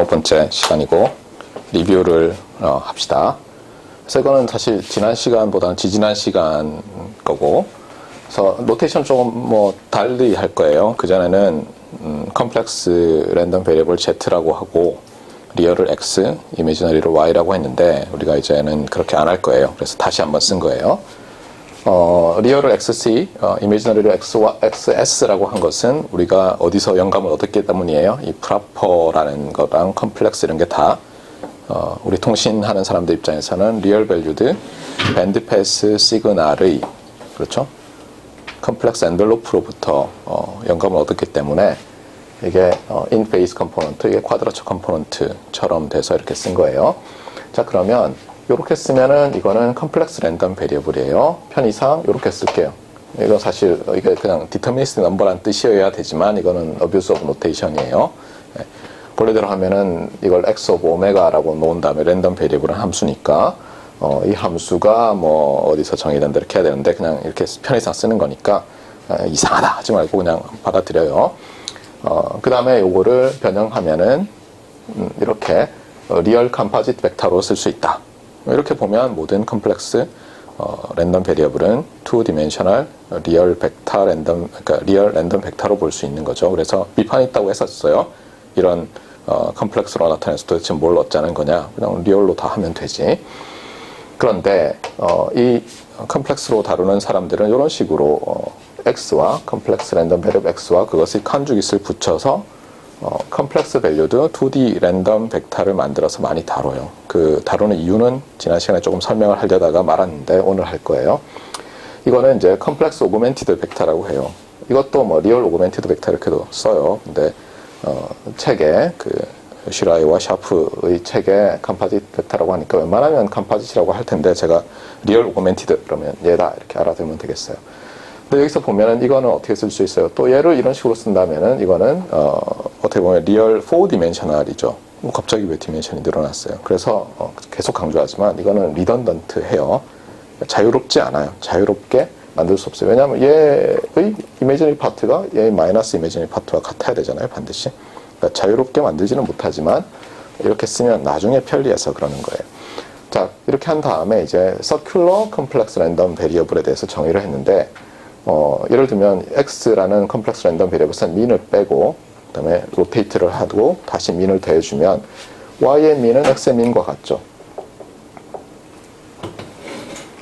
번째 시간이고 리뷰를 합시다. 그래서 이거는 사실 지난 시간보다는 지지난 시간 거고, 그래서 노테이션 조금 뭐 달리 할 거예요. 그전에는 컴플렉스 랜덤 베리어블 Z라고 하고 리얼을 X, 이미지너리를 Y라고 했는데 우리가 이제는 그렇게 안 할 거예요. 그래서 다시 한번 쓴 거예요. 리얼을 XC, 이미지너리를 XS라고 한 것은 우리가 어디서 영감을 얻었기 때문이에요. 이 프라퍼라는 거랑 컴플렉스 이런 게 다 우리 통신하는 사람들 입장에서는 리얼 밸류드 밴드패스 시그널의 그렇죠? 컴플렉스 엔벨로프로부터 영감을 얻었기 때문에 이게 인페이스 컴포넌트, 이게 쿼드라처 컴포넌트처럼 돼서 이렇게 쓴 거예요. 자, 그러면 이렇게 쓰면은 이거는 컴플렉스 랜덤 베리어블이에요. 편의상 이렇게 쓸게요. 이건 사실 이게 그냥 디터미니스틱 넘버란 뜻이어야 되지만 이거는 어뷰스 오브 노테이션이에요. 본래대로 하면은 이걸 x 오브 오메가라고 놓은 다음에 랜덤 베리어블은 함수니까 이 함수가 뭐 어디서 정의된 대로 이렇게 해야 되는데 그냥 이렇게 편의상 쓰는 거니까 이상하다 하지 말고 그냥 받아들여요. 그 다음에 요거를 변형하면은 이렇게 리얼 컴포지트 벡터로 쓸 수 있다. 이렇게 보면 모든 컴플렉스 랜덤 베리어블은 2디멘셔널 리얼 벡터 랜덤, 그러니까 리얼 랜덤 벡터로 볼 수 있는 거죠. 그래서 비판이 있다고 했었어요. 이런 컴플렉스로 나타내서 도대체 뭘 얻자는 거냐? 그냥 리얼로 다 하면 되지. 그런데 이 컴플렉스로 다루는 사람들은 이런 식으로 X와 컴플렉스 랜덤 베리어블 X와 그것의 컨주깃을 붙여서 컴플렉스 밸류드 2D 랜덤 벡터를 만들어서 많이 다뤄요. 그 다루는 이유는 지난 시간에 조금 설명을 하려다가 말았는데 오늘 할 거예요. 이거는 이제 컴플렉스 오그멘티드 벡터라고 해요. 이것도 뭐 리얼 오그멘티드 벡터 이렇게도 써요. 근데 책에 그 슈라이와 샤프의 책에 컴포지트 벡터라고 하니까 웬만하면 컴포지트라고 할 텐데 제가 리얼 오그멘티드 그러면 얘다 이렇게 알아두면 되겠어요. 근데 여기서 보면은 이거는 어떻게 쓸 수 있어요? 또 얘를 이런 식으로 쓴다면은 이거는 어떻게 보면 리얼 4디멘셔널이죠. 뭐 갑자기 왜 디멘션이 늘어났어요? 그래서 계속 강조하지만 이거는 리던던트해요. 자유롭지 않아요. 자유롭게 만들 수 없어요. 왜냐하면 얘의 이미지너리 파트가 얘의 마이너스 이미지너리 파트와 같아야 되잖아요. 반드시. 그러니까 자유롭게 만들지는 못하지만 이렇게 쓰면 나중에 편리해서 그러는 거예요. 자, 이렇게 한 다음에 이제 서큘러 컴플렉스 랜덤 베리어블에 대해서 정의를 했는데 예를 들면 x라는 컴플렉스 랜덤 베리어블은 민을 빼고 그 다음에 로테이트를 하고 다시 민을 더해주면 y의 민은 x의 민과 같죠.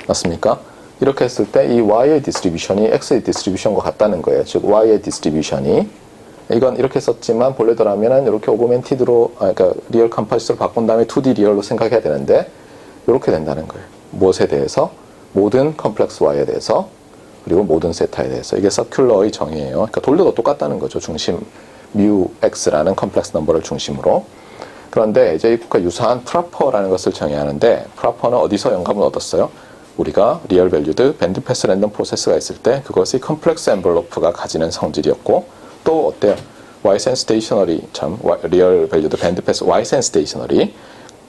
맞습니까? 이렇게 했을 때 이 y의 디스트리뷰션이 x의 디스트리뷰션과 같다는 거예요. 즉 y의 디스트리뷰션이 이건 이렇게 썼지만 본래대로라면 이렇게 오그멘티드로 그러니까 리얼 컴포지트로 바꾼 다음에 2D 리얼로 생각해야 되는데 이렇게 된다는 거예요. 무엇에 대해서? 모든 컴플렉스 y에 대해서 그리고 모든 세타에 대해서. 이게 서큘러의 정의예요. 그러니까 돌려도 똑같다는 거죠. 중심 mu x라는 컴플렉스 넘버를 중심으로. 그런데 이제 이것과 유사한 프라퍼라는 것을 정의하는데 프라퍼는 어디서 영감을 얻었어요? 우리가 리얼 밸류드 밴드패스 랜덤 프로세스가 있을 때 그것이 컴플렉스 엔벨로프가 가지는 성질이었고 또 어때요? Y센 스테이셔너리 참 리얼 밸류드 밴드패스 Y센 스테이셔너리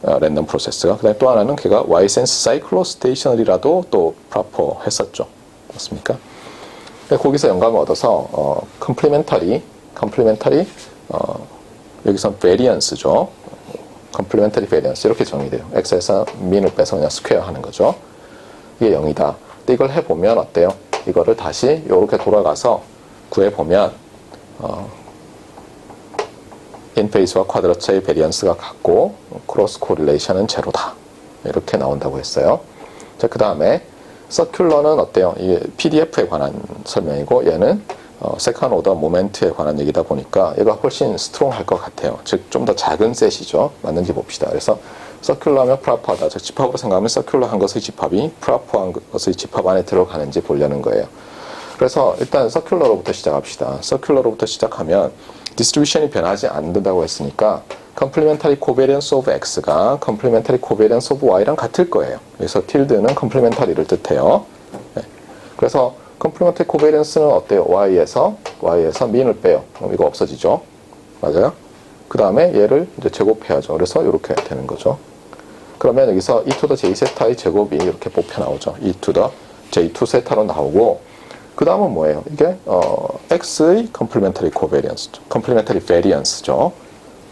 랜덤 프로세스가 그 다음에 또 하나는 걔가 Y센스 사이클로 스테이셔너리라도 또 프라퍼 했었죠. 맞습니까? 거기서 영감을 얻어서 컴플리멘터리 여기서 베리언스죠. 컴플리멘터리 베리언스 이렇게 정의돼요. x에서 민을 빼서 그냥 스퀘어 하는 거죠. 이게 0이다. 근데 이걸 해보면 어때요? 이거를 다시 이렇게 돌아가서 구해보면 인페이스와 쿼드러처의 베리언스가 같고 크로스 코릴레이션은 제로다. 이렇게 나온다고 했어요. 자, 그 다음에 서큘러는 어때요? 이게 PDF에 관한 설명이고 얘는 세컨 오더 모멘트에 관한 얘기다 보니까 얘가 훨씬 스트롱할 것 같아요. 즉 좀 더 작은 셋이죠. 맞는지 봅시다. 그래서 서큘러하면 프라퍼하다. 즉 집합으로 생각하면 서큘러 한 것의 집합이 프라퍼한 것의 집합 안에 들어가는지 보려는 거예요. 그래서 일단 서큘러로부터 시작합시다. 서큘러로부터 시작하면 디스트리뷰션이 변하지 않는다고 했으니까 complementary covariance of x가 complementary covariance of y랑 같을 거예요. 그래서 tilde는 complementary를 뜻해요. 네. 그래서 complementary covariance는 어때요? y에서 민을 빼요. 그럼 이거 없어지죠. 맞아요? 그 다음에 얘를 이제 제곱해야죠. 그래서 이렇게 되는 거죠. 그러면 여기서 e to the j 세타의 제곱이 이렇게 뽑혀 나오죠. e to the j2 세타로 나오고 그 다음은 뭐예요? 이게 x의 complementary covariance죠. complementary variance죠.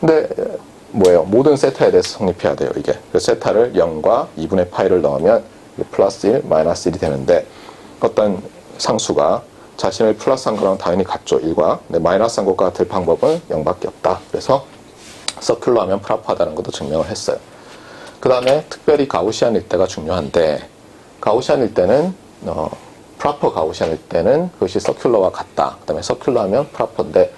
근데 뭐예요? 모든 세타에 대해서 성립해야 돼요, 이게. 그래서 세타를 0과 2분의 파이를 넣으면 플러스 1, 마이너스 1이 되는데, 어떤 상수가 자신을 플러스한 거랑 당연히 같죠, 1과. 근데 마이너스한 것과 같을 방법은 0밖에 없다. 그래서 서큘러 하면 프라퍼하다는 것도 증명을 했어요. 그 다음에 특별히 가우시안일 때가 중요한데, 가우시안일 때는 프라퍼 가우시안일 때는 그것이 서큘러와 같다. 그 다음에 서큘러 하면 프라퍼인데,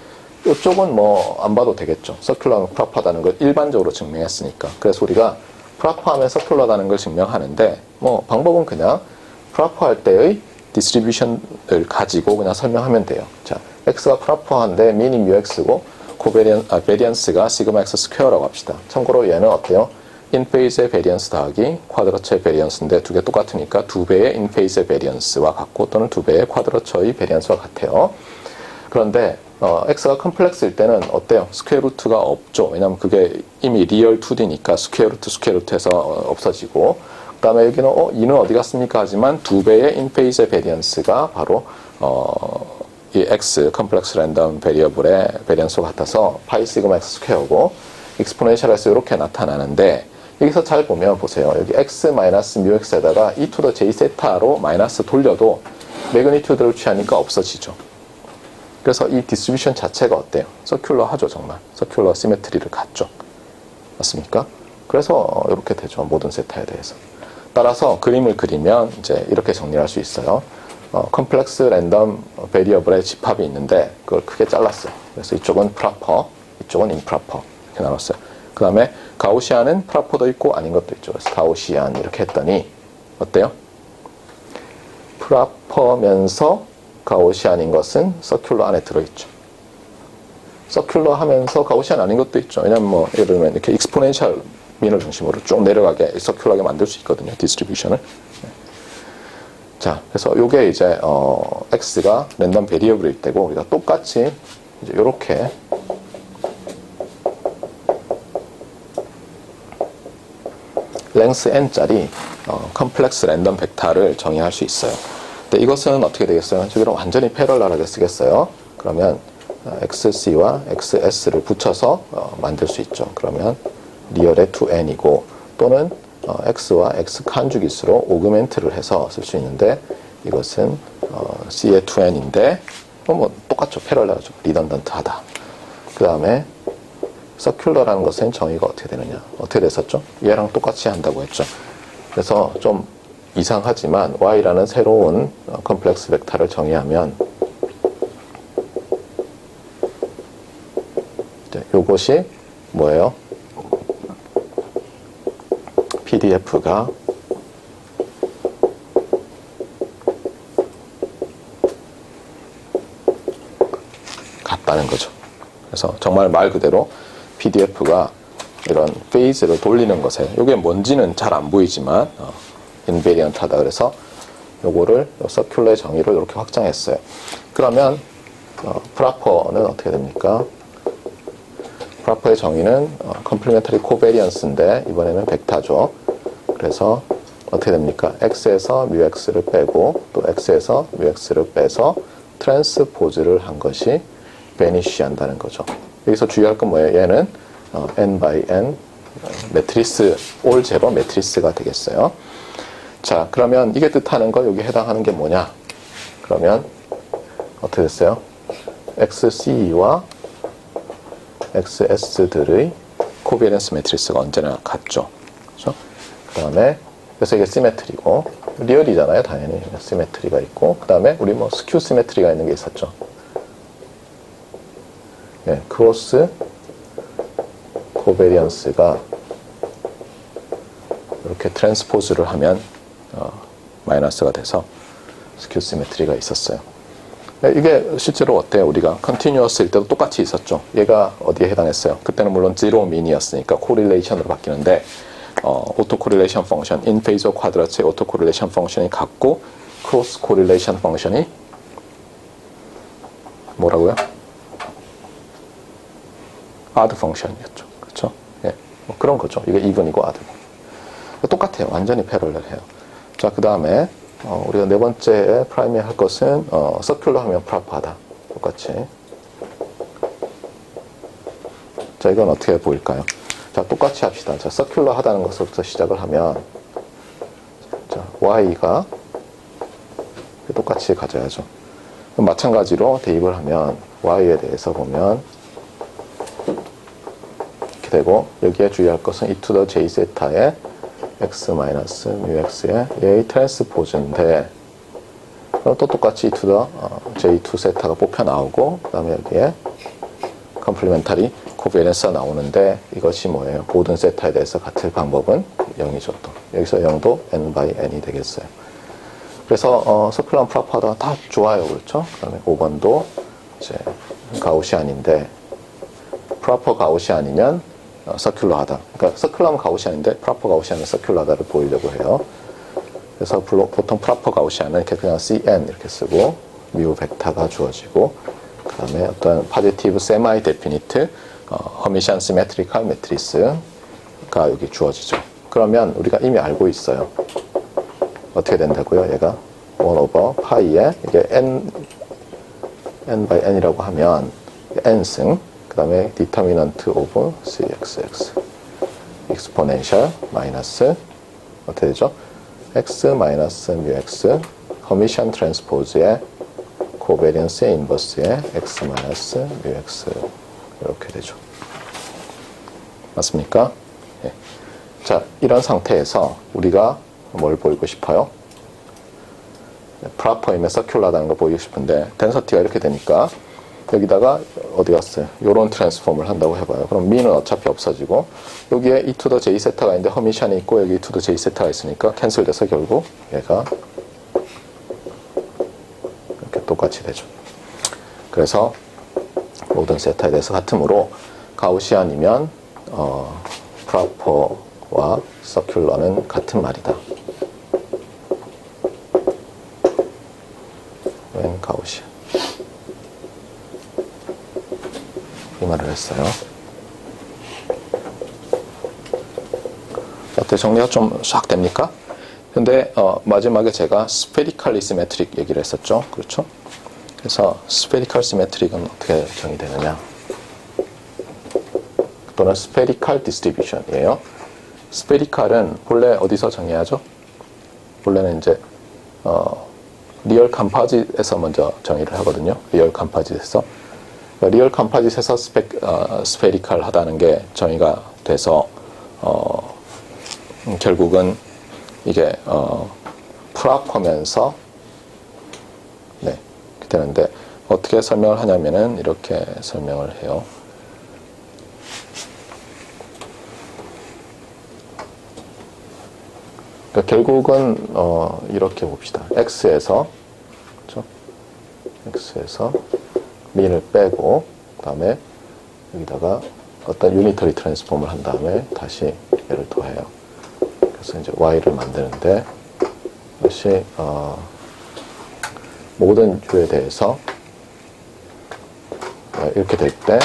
이쪽은 뭐 안 봐도 되겠죠. 서큘러 하면 프라퍼하다는 걸 일반적으로 증명했으니까. 그래서 우리가 프라퍼 하면 서큘러다는 걸 증명하는데, 뭐 방법은 그냥 프라퍼 할 때의 디스트리뷰션을 가지고 그냥 설명하면 돼요. 자, x가 프라퍼한데 미니 뮤x고 베리언스가 시그마 x 스퀘어라고 합시다. 참고로 얘는 어때요? 인페이스의 베리언스 더하기 쿼드러처의 베리언스인데 두 개 똑같으니까 두 배의 인페이스의 베리언스와 같고 또는 두 배의 쿼드러처의 베리언스와 같아요. 그런데 x가 컴플렉스일 때는 어때요? 스퀘어 루트가 없죠. 왜냐면 그게 이미 리얼 2D니까 스퀘어 루트에서 없어지고, 그 다음에 여기는 2는 어디 갔습니까? 하지만 두 배의 인페이스의 베리언스가 바로 이 x 컴플렉스 랜덤 베리어블의 베리언스와 같아서 파이 시그마 x 스퀘어고, 익스포넨셜에서 이렇게 나타나는데, 여기서 잘 보면 보세요. 여기 x 마이너스 뮤 x에다가 e to the j 세타로 마이너스 돌려도 매그니튜드를 취하니까 없어지죠. 그래서 이 디스트리뷰션 자체가 어때요? 서큘러 하죠, 정말. 서큘러 시메트리를 갖죠. 맞습니까? 그래서 이렇게 되죠, 모든 세타에 대해서. 따라서 그림을 그리면 이제 이렇게 정리할 수 있어요. 컴플렉스 랜덤 베리어블의 집합이 있는데 그걸 크게 잘랐어요. 그래서 이쪽은 프라퍼, 이쪽은 임프라퍼 이렇게 나눴어요. 그 다음에 가우시안은 프라퍼도 있고 아닌 것도 있죠. 그래서 가우시안 이렇게 했더니 어때요? 프라퍼면서 가우시안인 것은 서큘러 안에 들어있죠. 서큘러 하면서 가우시안 아닌 것도 있죠. 왜냐면 뭐 예를 들면 이렇게 익스포넨셜 민을 중심으로 쭉 내려가게 서큘러하게 만들 수 있거든요. 디스트리뷰션을. 자, 그래서 요게 이제 x가 랜덤 베리어블일 때고, 우리가 똑같이 이제 요렇게 랭스 n짜리 컴플렉스 랜덤 벡터를 정의할 수 있어요. 근데 이것은 어떻게 되겠어요? 저기로 완전히 패럴럴하게 쓰겠어요. 그러면 xc와 xs를 붙여서 만들 수 있죠. 그러면 리얼의 2n이고, 또는 x와 x 칸죽잇으로 오그멘트를 해서 쓸 수 있는데, 이것은 c의 2n인데 뭐 똑같죠. 패럴럴하죠. 리던던트하다. 그 다음에 서큘러라는 것은 정의가 어떻게 되느냐, 어떻게 됐었죠? 얘랑 똑같이 한다고 했죠. 그래서 좀 이상하지만 y라는 새로운 컴플렉스 벡터를 정의하면 요것이 뭐예요? PDF가 같다는 거죠. 그래서 정말 말 그대로 PDF가 이런 페이즈를 돌리는 것에, 이게 뭔지는 잘 안 보이지만 인베리언트하다. 그래서 요거를 서큘러의 정의를 이렇게 확장했어요. 그러면 프라퍼는 어떻게 됩니까? 프라퍼의 정의는 컴플리멘터리 코베리언스인데 이번에는 벡터죠. 그래서 어떻게 됩니까? x에서 뮤x를 빼고 또 x에서 뮤x를 빼서 트랜스포즈를 한 것이 베니쉬 한다는 거죠. 여기서 주의할 건 뭐예요? 얘는 n by n 매트리스 올 제로 매트리스가 되겠어요. 자, 그러면 이게 뜻하는 거, 여기 해당하는 게 뭐냐? 그러면 어떻게 됐어요? XC와 XS들의 코비어런스 매트리스가 언제나 같죠. 그렇죠? 그 다음에 그래서 이게 시메트리고, 리얼이잖아요, 당연히. 시메트리가 있고, 그 다음에 우리 뭐 스큐 시메트리가 있는 게 있었죠. 네, 크로스 코베리언스가 이렇게 트랜스포즈를 하면 마이너스가 돼서 스큐 시메트리가 있었어요. 네, 이게 실제로 어때요? 우리가 컨티뉴어스일 때도 똑같이 있었죠. 얘가 어디에 해당했어요? 그때는 물론 제로 미니였으니까 코릴레이션으로 바뀌는데 오토 코릴레이션 펑션, 인 페이저 쿼드라츠의 오토 코릴레이션 펑션이 같고, 크로스 코릴레이션 펑션이 뭐라고요? 아드 펑션이었죠. 그렇죠? 예, 뭐 그런 거죠. 이게 이분이고 아드. 똑같아요. 완전히 패럴렐해요. 자, 그 다음에 우리가 네 번째 프라임에 할 것은 서큘러 하면 프라퍼하다. 똑같이. 자, 이건 어떻게 보일까요? 자, 똑같이 합시다. 자, 서큘러 하다는 것부터 시작을 하면, 자, y가 똑같이 가져야죠. 그럼 마찬가지로 대입을 하면, y에 대해서 보면, 이렇게 되고, 여기에 주의할 것은 e to the j 세타의 x 마이너스 mu x의 얘의 트랜스포즈인데, 그럼 또 똑같이 e to the j2 세타가 뽑혀 나오고, 그 다음에 여기에 컴플리멘터리 코베런스가 나오는데, 이것이 뭐예요? 모든 세타에 대해서 같을 방법은 0이죠. 또 여기서 0도 n by n이 되겠어요. 그래서 서큘럼 프라퍼하다가 다 좋아요, 그렇죠? 그 다음에 5번도 이제 가우시안인데, 프라퍼 가우시안이면 서큘러하다. 그러니까 서큘럼 가우시안인데 프라퍼 가우시안은 서큘러하다를 보이려고 해요. 그래서 보통 프라퍼 가우시안은 이렇게 그냥 cn 이렇게 쓰고 뮤 벡터가 주어지고, 그 다음에 어떤 파지티브 세마이 데피니트 허미션 시메트리컬 매트리스가 여기 주어지죠. 그러면 우리가 이미 알고 있어요. 어떻게 된다고요? 얘가 1 over 파이에 이게 n by n이라고 하면 n승, 그 다음에 디터미넌트 오브 cxx 익스포넨셜 마이너스 어떻게 되죠? x 마이너스 mu x 허미션 트랜스포즈의 코베리언스의 인버스의 x 마이너스 mu x 이렇게 되죠. 맞습니까? 예. 자, 이런 상태에서 우리가 뭘 보이고 싶어요? 프라퍼임에 서큘러다는 걸 보이고 싶은데, 덴서티가 이렇게 되니까 여기다가 어디 갔어요? 요런 트랜스폼을 한다고 해봐요. 그럼 미는 어차피 없어지고, 여기에 e to the j 세타가 있는데 허미션이 있고 여기 e to the j 세타가 있으니까 캔슬돼서 결국 얘가 이렇게 똑같이 되죠. 그래서 모든 세타에 대해서 같으므로 가우시안이면 프라퍼와 서큘러는 같은 말이다. 웬 가우시안 이 말을 했어요. 어때, 정리가 좀 싹 됩니까? 근데 마지막에 제가 스페리칼리 시메트릭 얘기를 했었죠. 그렇죠? 그래서 스페리칼 시메트릭은 어떻게 정의되느냐, 또는 스페리칼 디스트리뷰션이에요. 스페리칼은 본래 어디서 정의하죠? 본래는 이제 리얼 컴포짓에서 먼저 정의를 하거든요. 리얼 컴포짓에서. 리얼 컴포짓에서 스페리칼 하다는 게 정의가 돼서 결국은 이게 프라퍼면서 네, 이렇게 되는데, 어떻게 설명을 하냐면은 이렇게 설명을 해요. 그러니까 결국은 이렇게 봅시다. x에서, 그렇죠? x에서 민을 빼고, 그 다음에 여기다가 어떤 유니터리 트랜스폼을 한 다음에 다시 얘를 더해요. 그래서 이제 y를 만드는데, 이것이 모든 u에 대해서 이렇게 될 때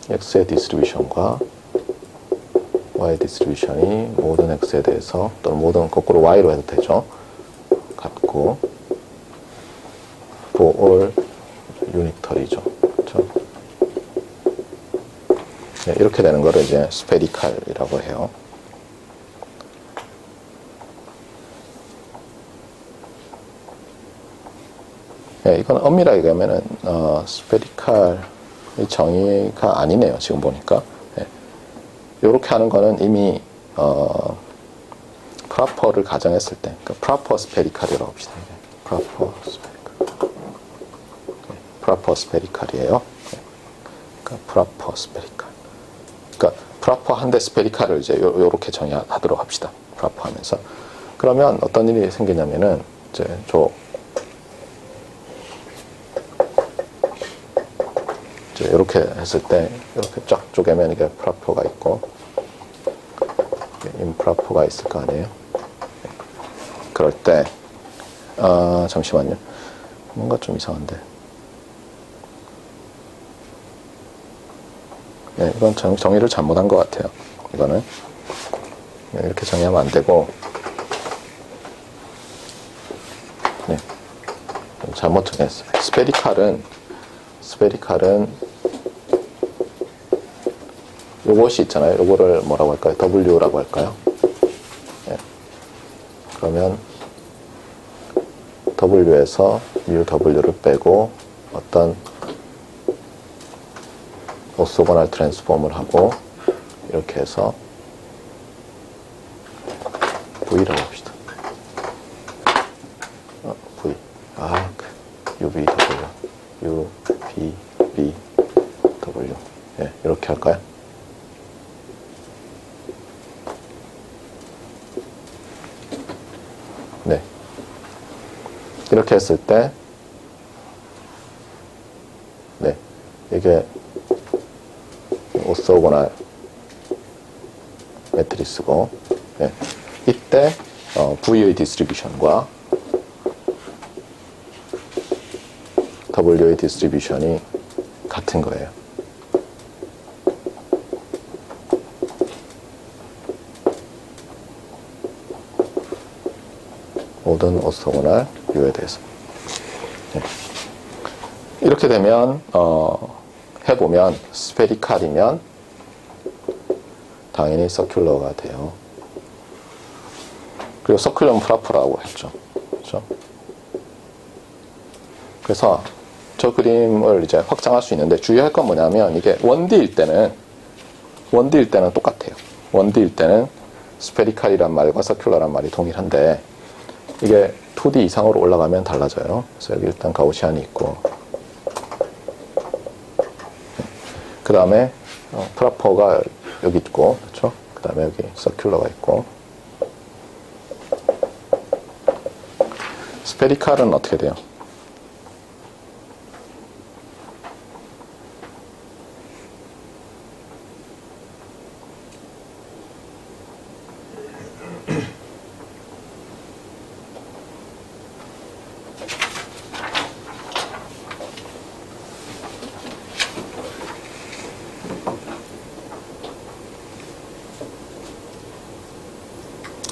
x의 디스트리뷰션과 y 디스트리뷰션이 모든 x에 대해서, 또는 모든 거꾸로 y로 해도 되죠, 같고 for all 유니터리죠. 그렇죠? 네, 이렇게 되는 거를 이제 스페리칼이라고 해요. 네, 이건 엄밀하게 가면은 스페리칼의 정의가 아니네요. 지금 보니까. 네. 이렇게 하는 거는 이미 프라퍼를 가정했을 때, 그러니까 프라퍼 스페리칼이라고 합시다. 프라퍼 스페리칼. 프라퍼 스페리칼이에요. 네. 그러니까 프라퍼 스페리칼. 그러니까 프라퍼 한데 스페리칼을 이제 요렇게 정의하도록 합시다. 프라퍼 하면서. 그러면 어떤 일이 생기냐면은 이제 이렇게 했을 때 이렇게 쫙 쪼개면 이게 프라퍼가 있고 임프라퍼가 있을 거 아니에요. 그럴 때 잠시만요. 뭔가 좀 이상한데. 네, 이건 정의를 잘못한 것 같아요. 이거는 이렇게 정의하면 안 되고, 네, 잘못 정의했어요. 스페리칼은 요것이 있잖아요. 요거를 뭐라고 할까요? W라고 할까요? 예. 그러면 W에서 UW를 빼고 어떤 오소고날 트랜스폼을 하고 이렇게 해서 V라고 합시다. V. UBW. UBBW. 예, 이렇게 할까요? 네. 이렇게 했을 때, 네. 이게 오소고날 매트리스고, 네. 이때 V의 디스트리뷰션과 W의 디스트리뷰션이 같은 거예요. 모든 오소고날 U에 대해서. 네. 이렇게 되면 해보면 스페리칼이면 당연히 서큘러가 돼요. 그리고 서큘럼 프라퍼라고 했죠. 그렇죠? 그래서 저 그림을 이제 확장할 수 있는데 주의할 건 뭐냐면 이게 1D일 때는 똑같아요. 1D일 때는 스페리칼이란 말과 서큘러란 말이 동일한데 이게 2D 이상으로 올라가면 달라져요. 그래서 여기 일단 가우시안이 있고 그 다음에 프라퍼가 여기 있고 그렇죠? 그 다음에 여기 서큘러가 있고 스페리칼은 어떻게 돼요?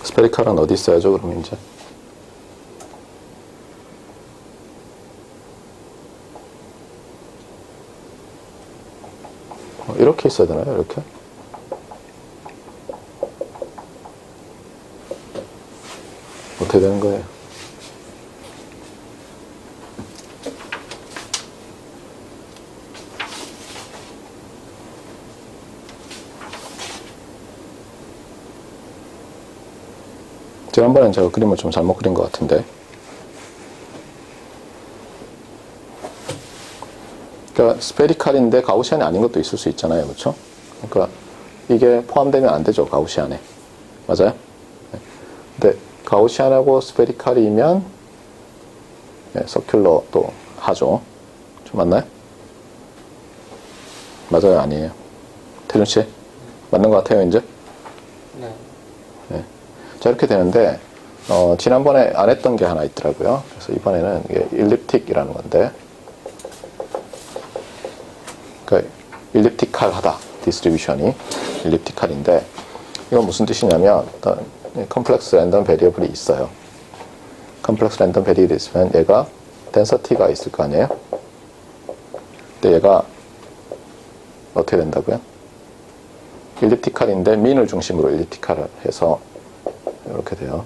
스페리칼은 어디 있어야죠, 그러면 이제? 이렇게 있어야 되나요? 이렇게? 어떻게 되는 거예요? 지난번엔 제가 그림을 좀 잘못 그린 것 같은데. 그러니까 스페리칼인데 가우시안이 아닌 것도 있을 수 있잖아요. 그렇죠? 그러니까 이게 포함되면 안 되죠. 가우시안에. 맞아요? 네. 근데 가우시안하고 스페리칼이면 네, 서큘러도 하죠. 좀 맞나요? 맞아요? 아니에요? 태준씨? 맞는 것 같아요, 이제? 네. 네. 자, 이렇게 되는데, 지난번에 안 했던 게 하나 있더라고요. 그래서 이번에는 이게 일립틱이라는 건데, 그러니까 일립티칼하다. 디스트리뷰션이 일립티칼인데, 이건 무슨 뜻이냐면, 어떤 컴플렉스 랜덤 베리어블이 있어요. 컴플렉스 랜덤 베리어블이 있으면 얘가 덴서티가 있을 거 아니에요? 근데 얘가 어떻게 된다고요? 일립티칼인데 민을 중심으로 일립티칼을 해서 이렇게 돼요.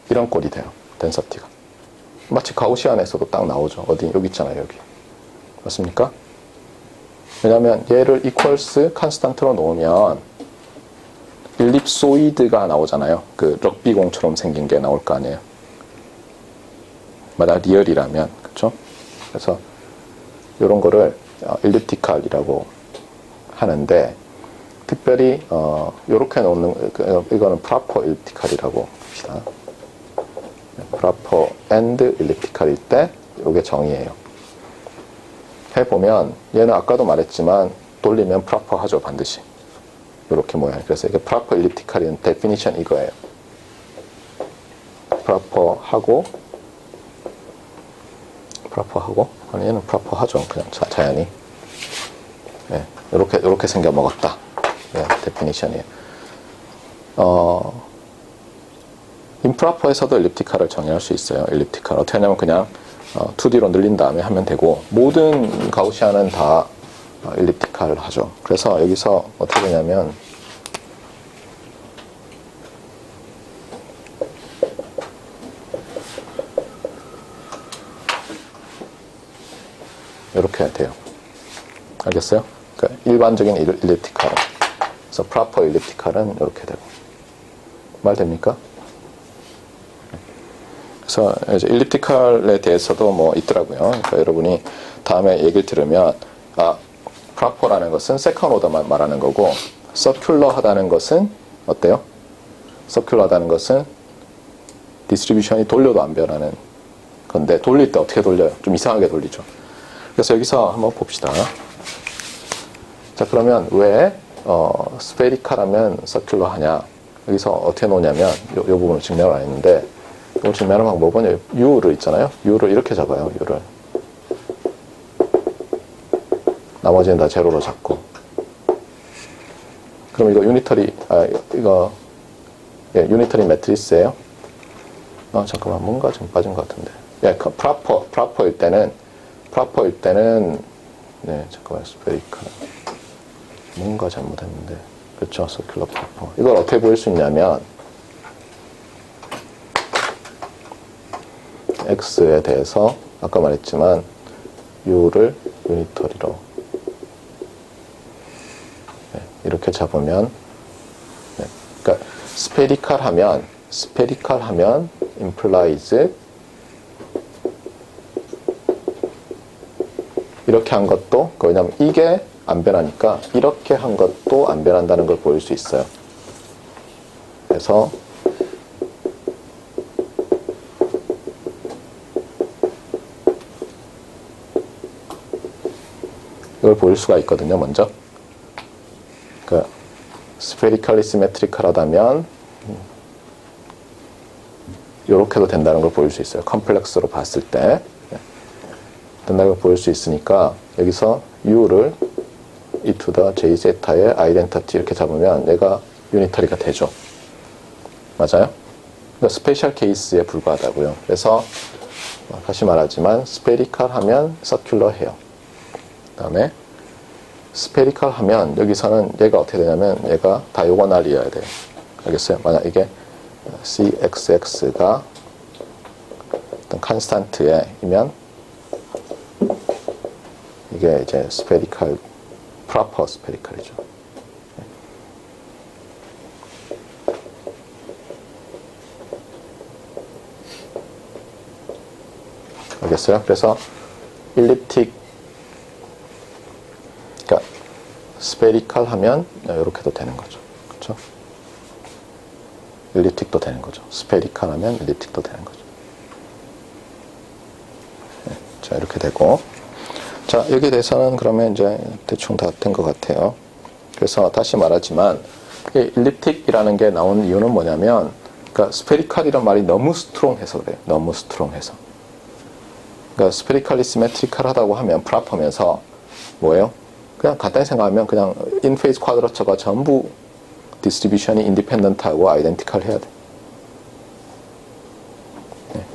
이런 꼴이 돼요. 덴서티가. 마치 가우시안에서도 딱 나오죠. 어디 여기 있잖아요. 여기. 맞습니까? 왜냐하면 얘를 이퀄스 컨스탄트로 놓으면 일립소이드가 나오잖아요. 그 럭비공처럼 생긴 게 나올 거 아니에요. 만약 리얼이라면. 그렇죠? 그래서 이런 거를 일립티칼이라고 하는데 특별히 이렇게 놓는 이거는 프라퍼 일립티칼이라고 합시다. 프라퍼 앤드 일립티칼일 때 이게 정의예요. 해보면 얘는 아까도 말했지만 돌리면 프라퍼 하죠. 반드시. 이렇게 모양. 그래서 이게 프라퍼 일립티칼인 데피니션 이거예요. 프라퍼 하고 아니 얘는 프라퍼 하죠. 그냥 자연히. 예, 이렇게 생겨 먹었다. 예, 데피니션이에요. 임프로퍼에서도 엘립티컬을 정의할 수 있어요. 엘립티컬 어떻게 하냐면 그냥 2D로 늘린 다음에 하면 되고, 모든 가우시안은 다 엘립티컬을 하죠. 그래서 여기서 어떻게 되냐면 이렇게 돼요. 알겠어요? 그러니까 일반적인 엘립티컬은, 그래서 프로퍼 엘립티컬은 이렇게 되고. 말 됩니까? 그래서 이제 엘립티컬에 대해서도 뭐 있더라고요. 그러니까 여러분이 다음에 얘기를 들으면, 프로퍼라는 것은 세컨 오더만 말하는 거고, 서큘러하다는 것은 어때요? 서큘러하다는 것은 디스트리뷰션이 돌려도 안 변하는 건데, 돌릴 때 어떻게 돌려요? 좀 이상하게 돌리죠. 그래서 여기서 한번 봅시다. 자, 그러면 왜 스페리컬하면 서큘러 하냐? 여기서 어떻게 놓냐면 이 부분을 증명을 안 했는데, 이걸 증명하는 방법은 U를 있잖아요. U를 이렇게 잡아요. U를. 나머지는 다 제로로 잡고. 그럼 이거 유니터리 매트리스예요. 잠깐만, 뭔가 좀 빠진 것 같은데. 프로퍼일 때는, 네, 잠깐만, 스페리컬. 뭔가 잘못했는데. 그렇죠, 서큘러 프로퍼. 이걸 어떻게 보일 수 있냐면, X에 대해서, 아까 말했지만, U를 유니터리로. 네, 이렇게 잡으면, 네, 그러니까, 스페리컬 하면, implies, 이렇게 한 것도, 왜냐면 이게 안 변하니까 이렇게 한 것도 안 변한다는 걸 보일 수 있어요. 그래서 이걸 보일 수가 있거든요. 먼저, 그러니까 스페리컬리 시메트리컬하다면 이렇게도 된다는 걸 보일 수 있어요. 컴플렉스로 봤을 때 된다는 걸 보일 수 있으니까, 여기서 U를 e to the j zeta의 아이덴티티 이렇게 잡으면 얘가 유니터리가 되죠. 맞아요? 그러니까 스페셜 케이스에 불과하다고요. 그래서 다시 말하지만 스페리컬 하면 서큘러 해요. 그 다음에 스페리컬 하면 여기서는 얘가 어떻게 되냐면 얘가 다이고널이어야 돼요. 알겠어요? 만약 이게 cxx가 어떤 컨스탄트에이면 이게 이제 스페리컬, 프로퍼 스페리컬이죠. 알겠어요? 그래서 일립틱, 그러니까 스페리컬 하면 이렇게도 되는 거죠. 그렇죠? 일립틱도 되는 거죠. 스페리컬 하면 일립틱도 되는 거죠. 네, 자, 이렇게 되고. 자, 여기에 대해서는 그러면 이제 대충 다 된 것 같아요. 그래서 다시 말하지만, 일립틱이라는 게 나온 이유는 뭐냐면, 그러니까 스페리컬이란 말이 너무 스트롱해서 그래요. 너무 스트롱해서. 그러니까 스페리컬리 시메트리컬하다고 하면 프로퍼면서 뭐예요? 그냥 간단히 생각하면 그냥 인페이스 쿼드러처가 전부 디스트리뷰션이 인디펜던트하고 아이덴티컬 해야 돼. 네.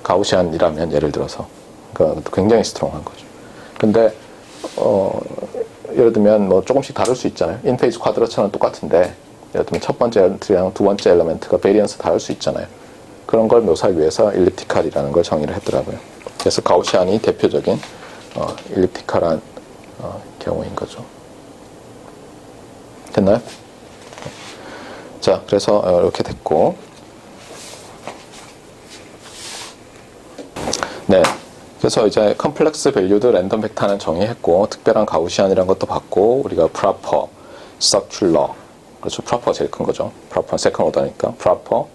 가우시안이라면 예를 들어서. 그러니까 굉장히 스트롱한 거죠. 근데 예를 들면 뭐 조금씩 다를 수 있잖아요. 인페이스 쿼드러처는 똑같은데 예를 들면 첫 번째 엘리멘트랑 두 번째 엘리멘트가 베리언스 다를 수 있잖아요. 그런 걸 묘사하기 위해서 일립티컬이라는 걸 정의를 했더라고요. 그래서 가우시안이 대표적인 일립티컬한 경우인 거죠. 됐나요? 자, 그래서 이렇게 됐고, 네. 그래서 이제 컴플렉스 밸류드 랜덤 벡터는 정의했고, 특별한 가우시안이라는 것도 봤고, 우리가 프로퍼, 서큘러, 그렇죠. 프로퍼 제일 큰 거죠. 프로퍼 세컨 오더니까 프로퍼,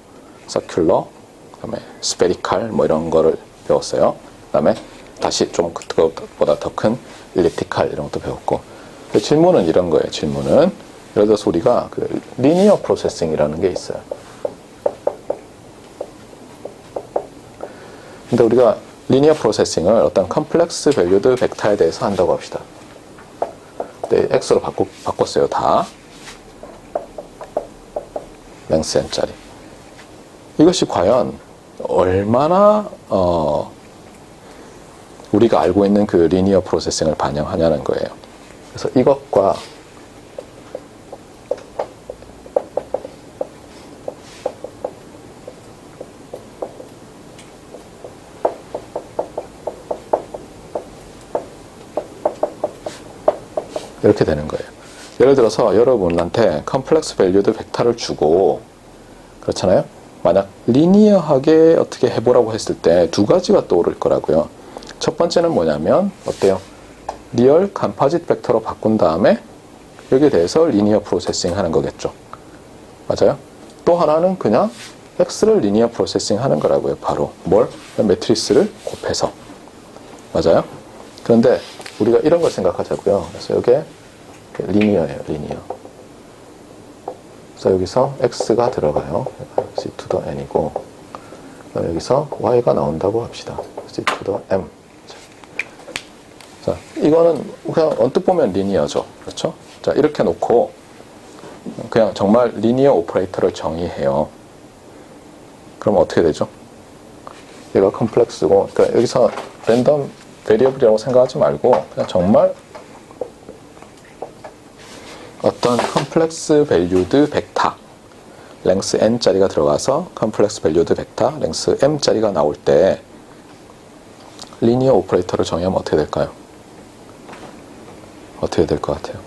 서큘러, 그다음에 스페리컬 뭐 이런 거를 배웠어요. 그다음에 다시 좀 그것보다 더 큰 일립티컬 이런 것도 배웠고. 질문은 이런 거예요. 질문은 예를 들어서 우리가 그 리니어 프로세싱이라는 게 있어요. 근데 우리가 리니어 프로세싱을 어떤 컴플렉스 밸류드 벡터에 대해서 한다고 합시다. 네, X로 바꿨어요. 다 랭스 n짜리. 이것이 과연 얼마나 우리가 알고 있는 그 리니어 프로세싱을 반영하냐는 거예요. 그래서 이것과 이렇게 되는 거예요. 예를 들어서 여러분한테 컴플렉스 밸류드 벡터를 주고, 그렇잖아요. 만약 리니어하게 어떻게 해보라고 했을 때 두 가지가 떠오를 거라고요. 첫 번째는 뭐냐면 어때요? 리얼 컴포짓 벡터로 바꾼 다음에 여기에 대해서 리니어 프로세싱 하는 거겠죠. 맞아요? 또 하나는 그냥 x를 리니어 프로세싱 하는 거라고요. 바로 뭘? 매트리스를 곱해서. 맞아요? 그런데 우리가 이런 걸 생각하자고요. 그래서 이게 리니어예요. 리니어. 그래서 여기서 x가 들어가요. c to the n이고, 여기서 y가 나온다고 합시다. c to the m. 자, 이거는 그냥 언뜻 보면 리니어죠. 그렇죠? 자, 이렇게 놓고 그냥 정말 리니어 오퍼레이터를 정의해요. 그럼 어떻게 되죠? 얘가 컴플렉스고, 그러니까 여기서 랜덤 베리어블이라고 생각하지 말고 그냥 정말 어떤 컴플렉스 밸류드 벡터 랭스 n짜리가 들어가서 컴플렉스 밸류드 벡터 랭스 m짜리가 나올 때 리니어 오퍼레이터를 정의하면 어떻게 될까요? 어떻게 될 것 같아요?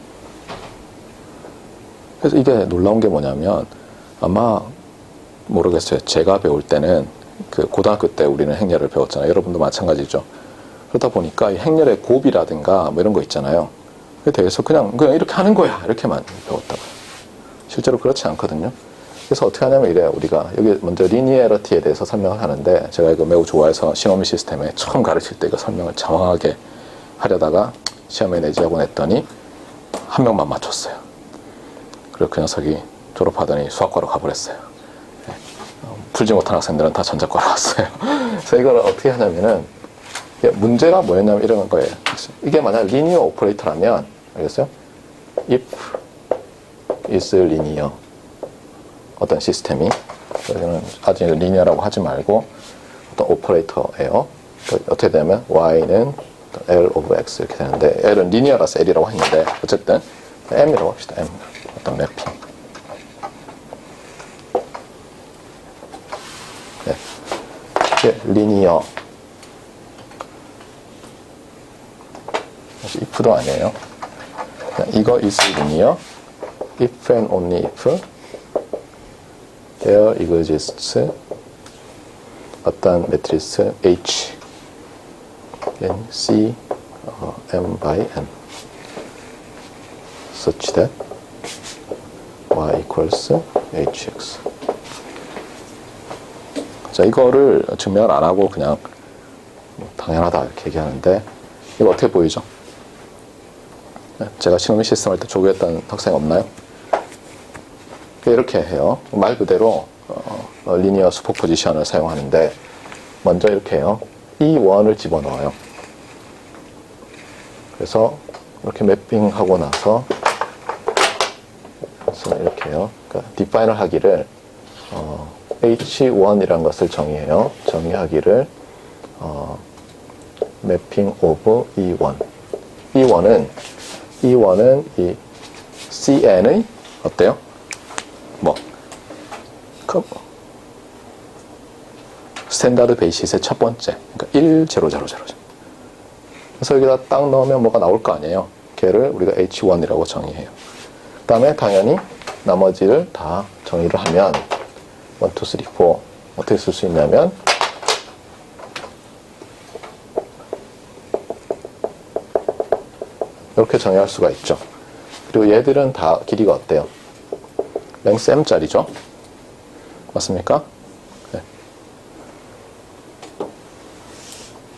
그래서 이게 놀라운 게 뭐냐면, 아마 모르겠어요. 제가 배울 때는 그 고등학교 때 우리는 행렬을 배웠잖아요. 여러분도 마찬가지죠. 그러다 보니까 이 행렬의 곱이라든가 뭐 이런 거 있잖아요. 그에 대해서 그냥 이렇게 하는 거야, 이렇게만 배웠다고요. 실제로 그렇지 않거든요. 그래서 어떻게 하냐면 이래요. 우리가 여기 먼저 리니어리티에 대해서 설명을 하는데, 제가 이거 매우 좋아해서 시노미 시스템에 처음 가르칠 때 이거 설명을 장황하게 하려다가 시험에 내지하고 냈더니 한 명만 맞췄어요. 그리고 그 녀석이 졸업하더니 수학과로 가버렸어요. 풀지 못한 학생들은 다 전자과로 왔어요. 그래서 이걸 어떻게 하냐면은, 문제가 뭐였냐면 이런 거예요. 이게 만약 리니어 오퍼레이터라면, 알겠어요? if is linear, 어떤 시스템이, 여기는 아직 리니어라고 하지 말고 어떤 오퍼레이터예요. 어떻게 되면 y는 L of X 이렇게 되는데, L은 리니어라서 L이라고 했는데 어쨌든 M이라고 합시다. M. 어떤 매핑. 네. 이게 리니어. if도 아니에요. 이거 is linear. if and only if there exists 어떤 매트리스 H in C M by N such that Y equals HX. 자, 이거를 증명을 안 하고 그냥 당연하다 이렇게 얘기하는데, 이거 어떻게 보이죠? 제가 시노미 시스템 할 때 조교했던 학생 없나요? 이렇게 해요. 말 그대로 리니어 슈퍼포지션을 사용하는데, 먼저 이렇게 해요. 이 원을 집어넣어요. 그래서 이렇게 매핑하고 나서 이렇게 해요. 그러니까 디파인을 하기를 H1이라는 것을 정의해요. 정의하기를 매핑 오브 E1. E1은 이 CN의 어때요? 뭐 스탠다드 베이시스의 첫 번째, 그러니까 1, 0, 0, 0. 그래서 여기다 딱 넣으면 뭐가 나올 거 아니에요. 걔를 우리가 H1이라고 정의해요. 그 다음에 당연히 나머지를 다 정의를 하면 1, 2, 3, 4 어떻게 쓸 수 있냐면, 이렇게 정의할 수가 있죠. 그리고 얘들은 다 길이가 어때요? 랭스 m짜리죠. 맞습니까? 네.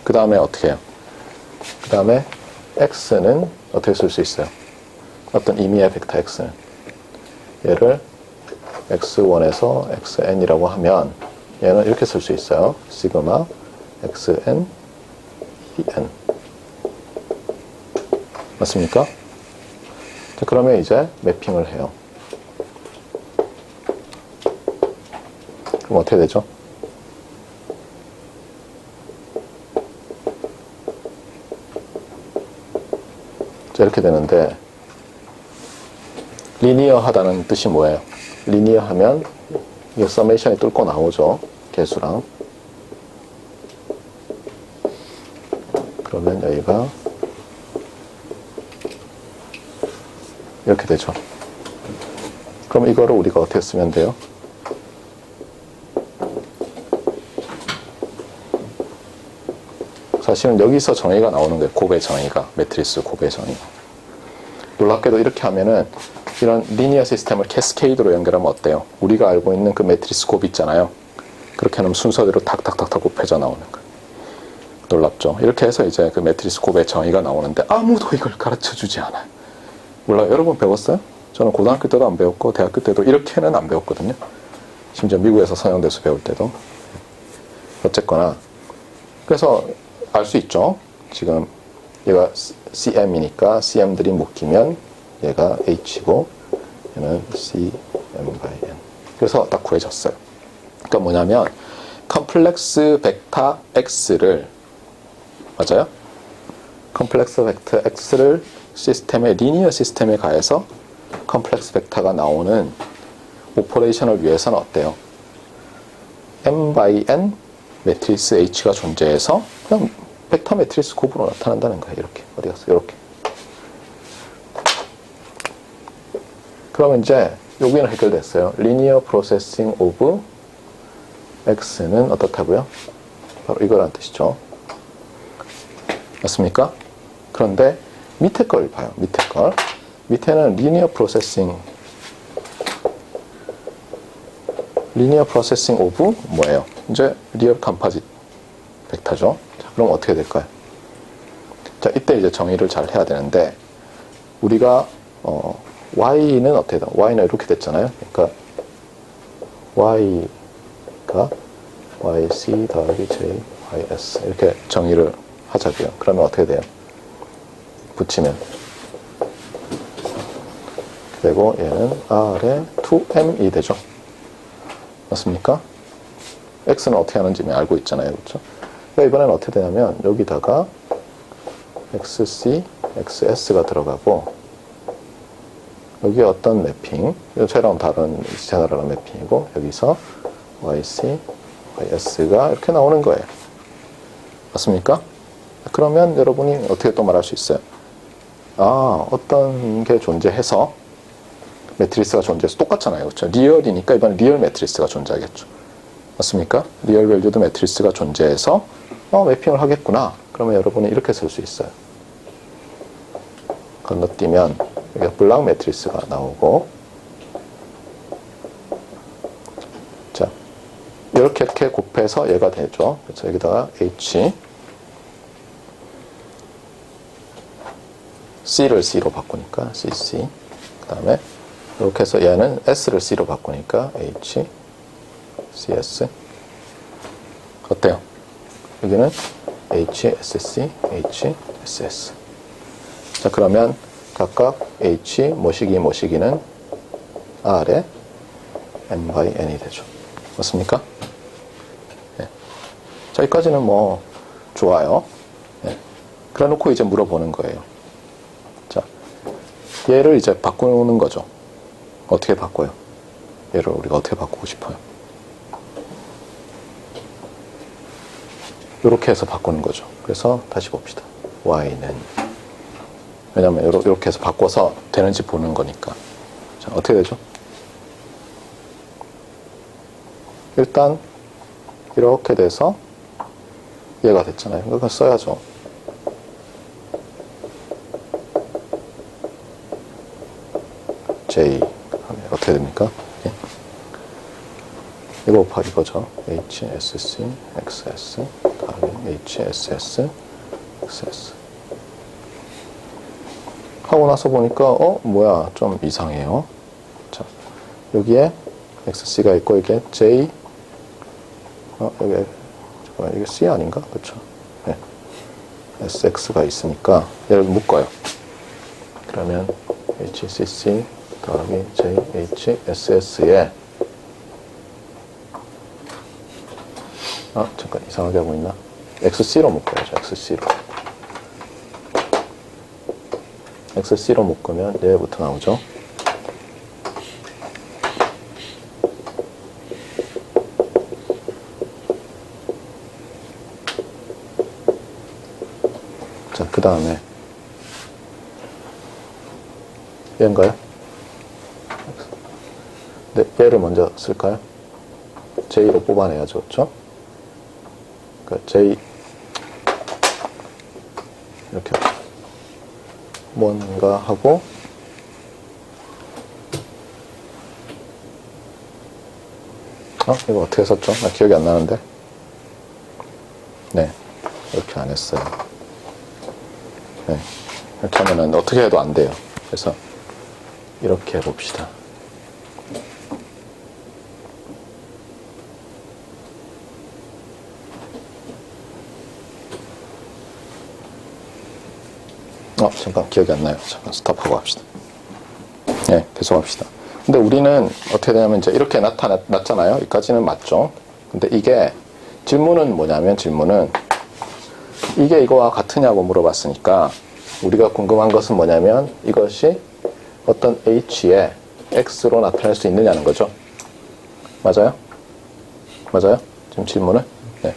그 다음에 어떻게 해요? 그 다음에 x는 어떻게 쓸 수 있어요? 어떤 의미의 벡터 x는 얘를 x1에서 xn이라고 하면 얘는 이렇게 쓸 수 있어요. 시그마 xn en. 맞습니까? 자, 그러면 이제 매핑을 해요. 그럼 어떻게 되죠? 자, 이렇게 되는데 리니어하다는 뜻이 뭐예요? 리니어하면 이게 서메이션이 뚫고 나오죠. 개수랑. 그러면 여기가 이렇게 되죠. 그럼 이거를 우리가 어떻게 쓰면 돼요? 사실은 여기서 정의가 나오는 거예요. 곱의 정의가. 매트리스 곱의 정의. 놀랍게도 이렇게 하면은 이런 리니어 시스템을 캐스케이드로 연결하면 어때요? 우리가 알고 있는 그 매트리스 곱 있잖아요. 그렇게 하면 순서대로 탁탁탁탁 곱해져 나오는 거예요. 놀랍죠? 이렇게 해서 이제 그 매트리스 곱의 정의가 나오는데 아무도 이걸 가르쳐 주지 않아요. 몰라요? 여러분 배웠어요? 저는 고등학교 때도 안 배웠고 대학교 때도 이렇게는 안 배웠거든요. 심지어 미국에서 서양대수 배울 때도. 어쨌거나 그래서 알 수 있죠. 지금 얘가 CM이니까 CM들이 묶이면 얘가 H고 얘는 CM by N. 그래서 딱 구해졌어요. 그러니까 뭐냐면 컴플렉스 벡터 X를 맞아요? 컴플렉스 벡터 X를 시스템의 리니어 시스템에 가해서 컴플렉스 벡터가 나오는 오퍼레이션을 위해서는 어때요? M by N 매트리스 H가 존재해서 그냥 벡터 매트리스 곱으로 나타난다는 거예요. 이렇게. 어디 갔어? 이렇게. 그러면 이제 여기는 해결됐어요. Linear Processing of X는 어떻다고요? 바로 이거란 뜻이죠. 맞습니까? 그런데 밑에 걸 봐요. 밑에 걸. 밑에는 Linear Processing of 뭐예요? 이제 리얼 컴포짓 벡터죠. 자, 그럼 어떻게 될까요? 자, 이때 이제 정의를 잘 해야 되는데 우리가 y는 어떻게 돼? y는 이렇게 됐잖아요. 그러니까 y가 yc 더하기 j ys 이렇게 정의를 하자고요. 그러면 어떻게 돼요? 붙이면 되고 얘는 r에 2m이 되죠. 맞습니까? x는 어떻게 하는지 알고 있잖아요. 그렇죠? 그러니까 이번에는 어떻게 되냐면 여기다가 xc, xs가 들어가고 여기 어떤 매핑, 쟤랑 다른 제너럴한 매핑이고 여기서 yc, ys가 이렇게 나오는 거예요. 맞습니까? 그러면 여러분이 어떻게 또 말할 수 있어요? 아, 어떤 게 존재해서 매트리스가 존재해서 똑같잖아요. 그렇죠? 리얼이니까 이번에 리얼 매트리스가 존재하겠죠. 맞습니까? 리얼 밸류드 매트리스가 존재해서 매핑을 하겠구나. 그러면 여러분이 이렇게 쓸 수 있어요. 건너뛰면 여기가 블락 매트리스가 나오고 자, 이렇게 곱해서 얘가 되죠. 그래서 여기다가 H C를 C로 바꾸니까 CC 그 다음에 이렇게 해서 얘는 S를 C로 바꾸니까 H CS 어때요? 여기는 HSC, HSS 자 그러면 각각 H 모시기는 R에 M by N이 되죠. 맞습니까? 네. 자 여기까지는 뭐 좋아요. 네. 그래 놓고 이제 물어보는 거예요. 자 얘를 이제 바꾸는 거죠. 어떻게 바꿔요? 얘를 우리가 어떻게 바꾸고 싶어요? 이렇게 해서 바꾸는 거죠. 그래서 다시 봅시다. y는 왜냐면 이렇게 해서 바꿔서 되는지 보는 거니까. 자, 어떻게 되죠? 일단 이렇게 돼서 얘가 됐잖아요. 그러니까 써야죠. J 하면 어떻게 됩니까? 예. 이거 곱하기 이거죠. HSC, XS, 다음에 HSS, XS. 하고 나서 보니까, 뭐야, 좀 이상해요. 자, 여기에 XC가 있고, 이게 J, 여기, 잠깐만, 이게 C 아닌가? 그쵸? 네. SX가 있으니까, 얘를 묶어요. 그러면 HCC, 더하기 JHSS에 잠깐 이상하게 하고 있나? XC로 묶어야죠. XC로. XC로 묶으면 얘부터 나오죠. 자, 그 다음에 얘인가요? 네, 얘를 먼저 쓸까요? J로 뽑아내야죠. 그렇죠? 그러니까 J 이렇게 뭔가 하고 이거 어떻게 썼죠? 나 기억이 안 나는데. 네, 이렇게 안 했어요. 네, 이렇게 하면은 어떻게 해도 안 돼요. 그래서 이렇게 해봅시다. 잠깐 기억이 안 나요. 잠깐 스톱하고 합시다. 네, 계속 합시다. 근데 우리는 어떻게 되냐면 이제 이렇게 나타났잖아요. 여기까지는 맞죠. 근데 이게 질문은 뭐냐면 질문은 이게 이거와 같으냐고 물어봤으니까 우리가 궁금한 것은 뭐냐면 이것이 어떤 h에 x로 나타날 수 있느냐는 거죠. 맞아요? 맞아요? 지금 질문은? 네.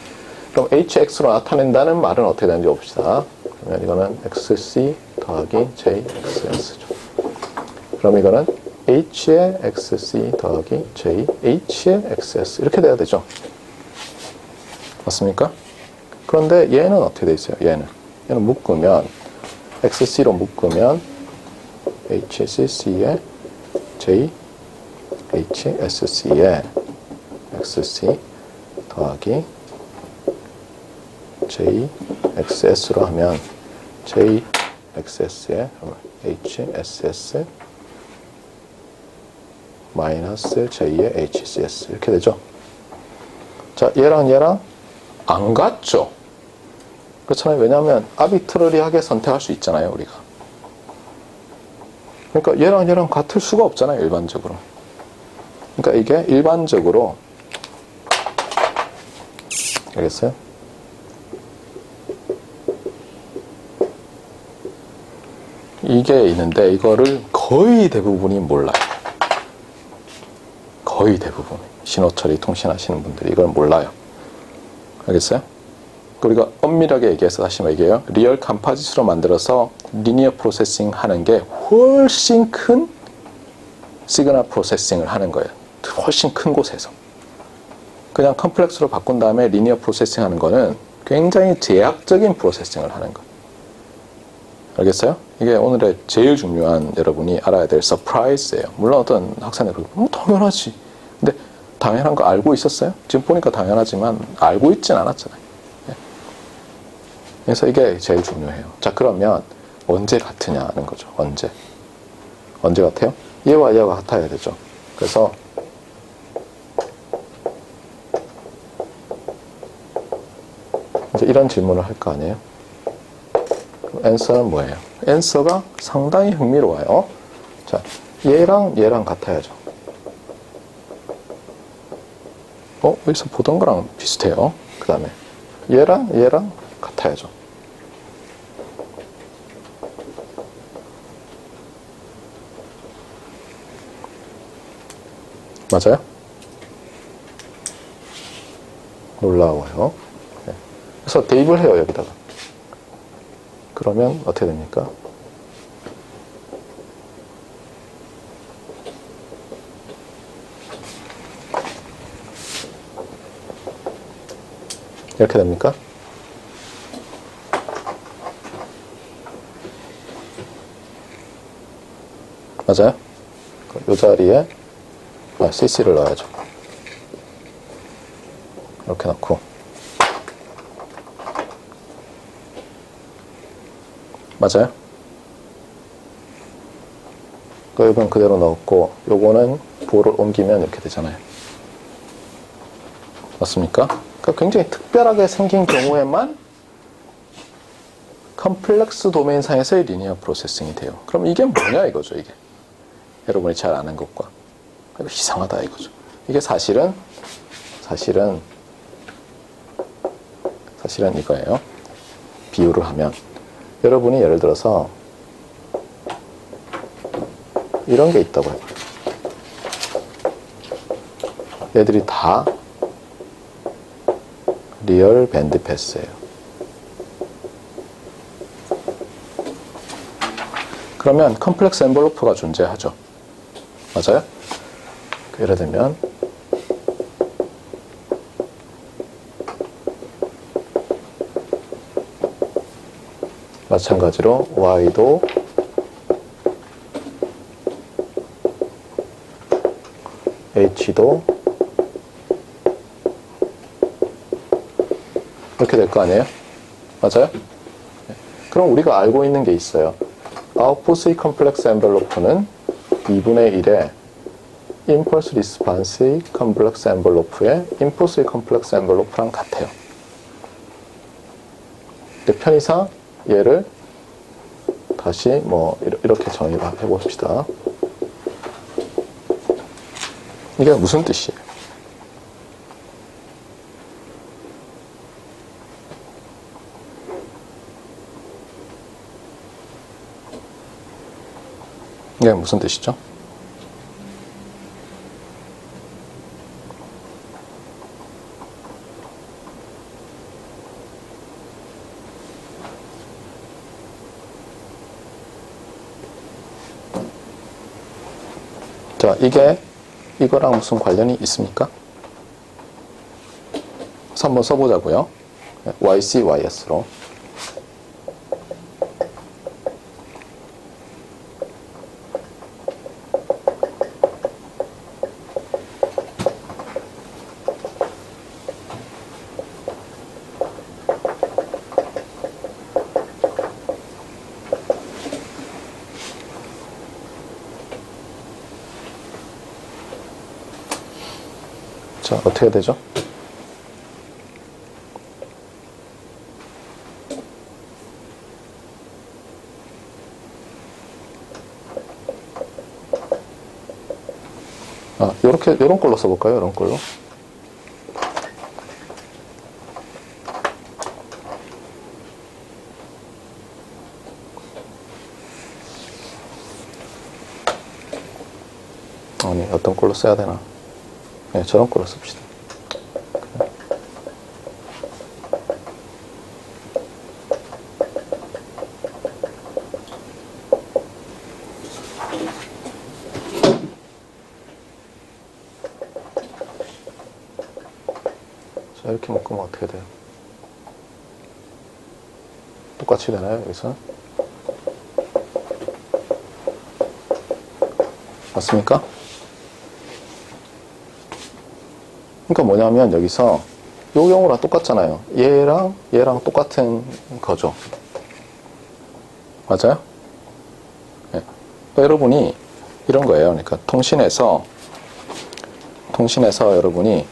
그럼 hx로 나타낸다는 말은 어떻게 되는지 봅시다. 그러면 이거는 xc 더하기 jxs죠. 그럼 이거는 h의 xc 더하기 j, h의 xs 이렇게 돼야 되죠. 맞습니까? 그런데 얘는 어떻게 돼 있어요? 얘는 묶으면 xc로 묶으면 hcc에 j, hsc에 xc 더하기 j, xs로 하면 j, xs에 hss 마이너스 j의 hcs 이렇게 되죠. 자, 얘랑 안 같죠? 그렇잖아요. 왜냐하면 아비트러리하게 선택할 수 있잖아요, 우리가. 그러니까 얘랑 같을 수가 없잖아요, 일반적으로. 그러니까 이게 일반적으로 알겠어요? 이게 있는데 이거를 거의 대부분이 몰라요. 거의 대부분 신호 처리 통신하시는 분들이 이걸 몰라요. 알겠어요? 우리가 엄밀하게 얘기해서 다시 얘기해요. 리얼 컴포짓으로 만들어서 리니어 프로세싱 하는 게 훨씬 큰 시그널 프로세싱을 하는 거예요. 훨씬 큰 곳에서. 그냥 컴플렉스로 바꾼 다음에 리니어 프로세싱 하는 거는 굉장히 제약적인 프로세싱을 하는 거예요. 알겠어요? 이게 오늘의 제일 중요한 여러분이 알아야 될 서프라이즈예요. 물론 어떤 학생들은 당연하지. 근데 당연한 거 알고 있었어요? 지금 보니까 당연하지만 알고 있진 않았잖아요. 그래서 이게 제일 중요해요. 자, 그러면 언제 같으냐는 거죠. 언제 같아요? 얘와 얘와 같아야 되죠. 그래서 이제 이런 질문을 할 거 아니에요? answer는 뭐예요? answer가 상당히 흥미로워요. 자, 얘랑 같아야죠. 여기서 보던 거랑 비슷해요. 그 다음에 얘랑 같아야죠. 맞아요? 놀라워요. 네. 그래서 대입을 해요, 여기다가. 그러면 어떻게 됩니까? 이렇게 됩니까? 맞아요? 이 자리에 CC를 넣어야죠. 이렇게 넣고 맞아요? 이건 그대로 넣었고 요거는 볼을 옮기면 이렇게 되잖아요. 맞습니까? 그러니까 굉장히 특별하게 생긴 경우에만 컴플렉스 도메인 상에서의 리니어 프로세싱이 돼요. 그럼 이게 뭐냐 이거죠, 이게. 여러분이 잘 아는 것과. 이거 이상하다 이거죠. 이게 사실은 사실은 이거예요. 비유를 하면 여러분이 예를 들어서 이런 게 있다고 해봐요. 얘들이 다 리얼 밴드 패스예요. 그러면 컴플렉스 엔벨로프가 존재하죠. 맞아요? 예를 들면 마찬가지로 Y도 H도 이렇게 될 거 아니에요? 맞아요? 그럼 우리가 알고 있는 게 있어요. 아웃풋의 컴플렉스 엔벨로프는 2분의 1의 임펄스 리스판스의 컴플렉스 엔벨로프의 인풋의 컴플렉스 엔벨로프랑 같아요. 편의상 얘를 다시 뭐 이렇게 정의를 해봅시다. 이게 무슨 뜻이에요? 이게 무슨 뜻이죠? 자, 이거랑 무슨 관련이 있습니까? 그래서 한번 써보자고요. YC, YS로. 자, 어떻게 되죠? 요런 걸로 써볼까요? 요런 걸로. 아니, 어떤 걸로 써야 되나? 네, 저런 걸로 씁시다. 자, 이렇게 묶으면 어떻게 돼요? 똑같이 되나요, 여기서? 맞습니까? 그러니까 뭐냐면 여기서 요 경우랑 똑같잖아요. 얘랑 똑같은 거죠. 맞아요? 네. 그러니까 여러분이 이런 거예요. 그러니까 통신에서 여러분이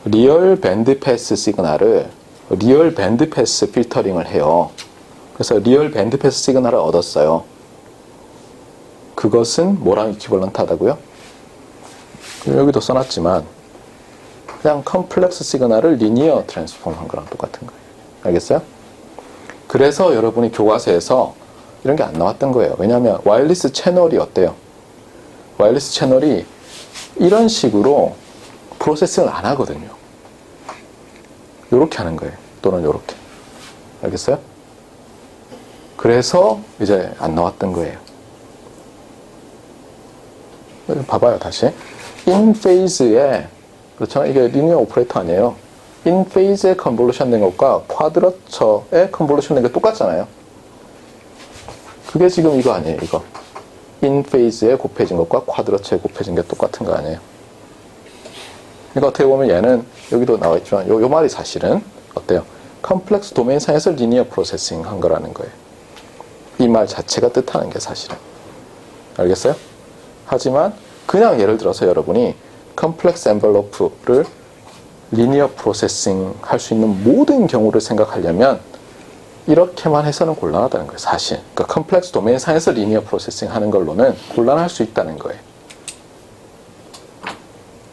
리얼 밴드 패스 시그널을 리얼 밴드 패스 필터링을 해요. 그래서 리얼 밴드 패스 시그널을 얻었어요. 그것은 뭐랑 이퀴벌런트 하다고요? 여기도 써놨지만 그냥 컴플렉스 시그널을 리니어 트랜스폼 한 거랑 똑같은 거예요. 알겠어요? 그래서 여러분이 교과서에서 이런 게 안 나왔던 거예요. 왜냐하면 와이어리스 채널이 어때요? 와이어리스 채널이 이런 식으로 프로세싱을 안 하거든요. 요렇게 하는 거예요. 또는 요렇게. 알겠어요? 그래서 이제 안 나왔던 거예요. 봐봐요, 다시. 인 페이즈에, 그렇잖아요. 이게 리니어 오퍼레이터 아니에요. 인 페이즈에 컨볼루션 된 것과 쿼드러처에 컨볼루션 된 게 똑같잖아요. 그게 지금 이거 아니에요, 이거. 인 페이즈에 곱해진 것과 쿼드러처에 곱해진 게 똑같은 거 아니에요. 그러니까 어떻게 보면 얘는 여기도 나와 있지만 요 말이 사실은 어때요? 컴플렉스 도메인상에서 리니어 프로세싱 한 거라는 거예요. 이 말 자체가 뜻하는 게 사실은. 알겠어요? 하지만 그냥 예를 들어서 여러분이 컴플렉스 엔벨로프를 리니어 프로세싱 할 수 있는 모든 경우를 생각하려면 이렇게만 해서는 곤란하다는 거예요, 사실. 그러니까 컴플렉스 도메인상에서 리니어 프로세싱 하는 걸로는 곤란할 수 있다는 거예요.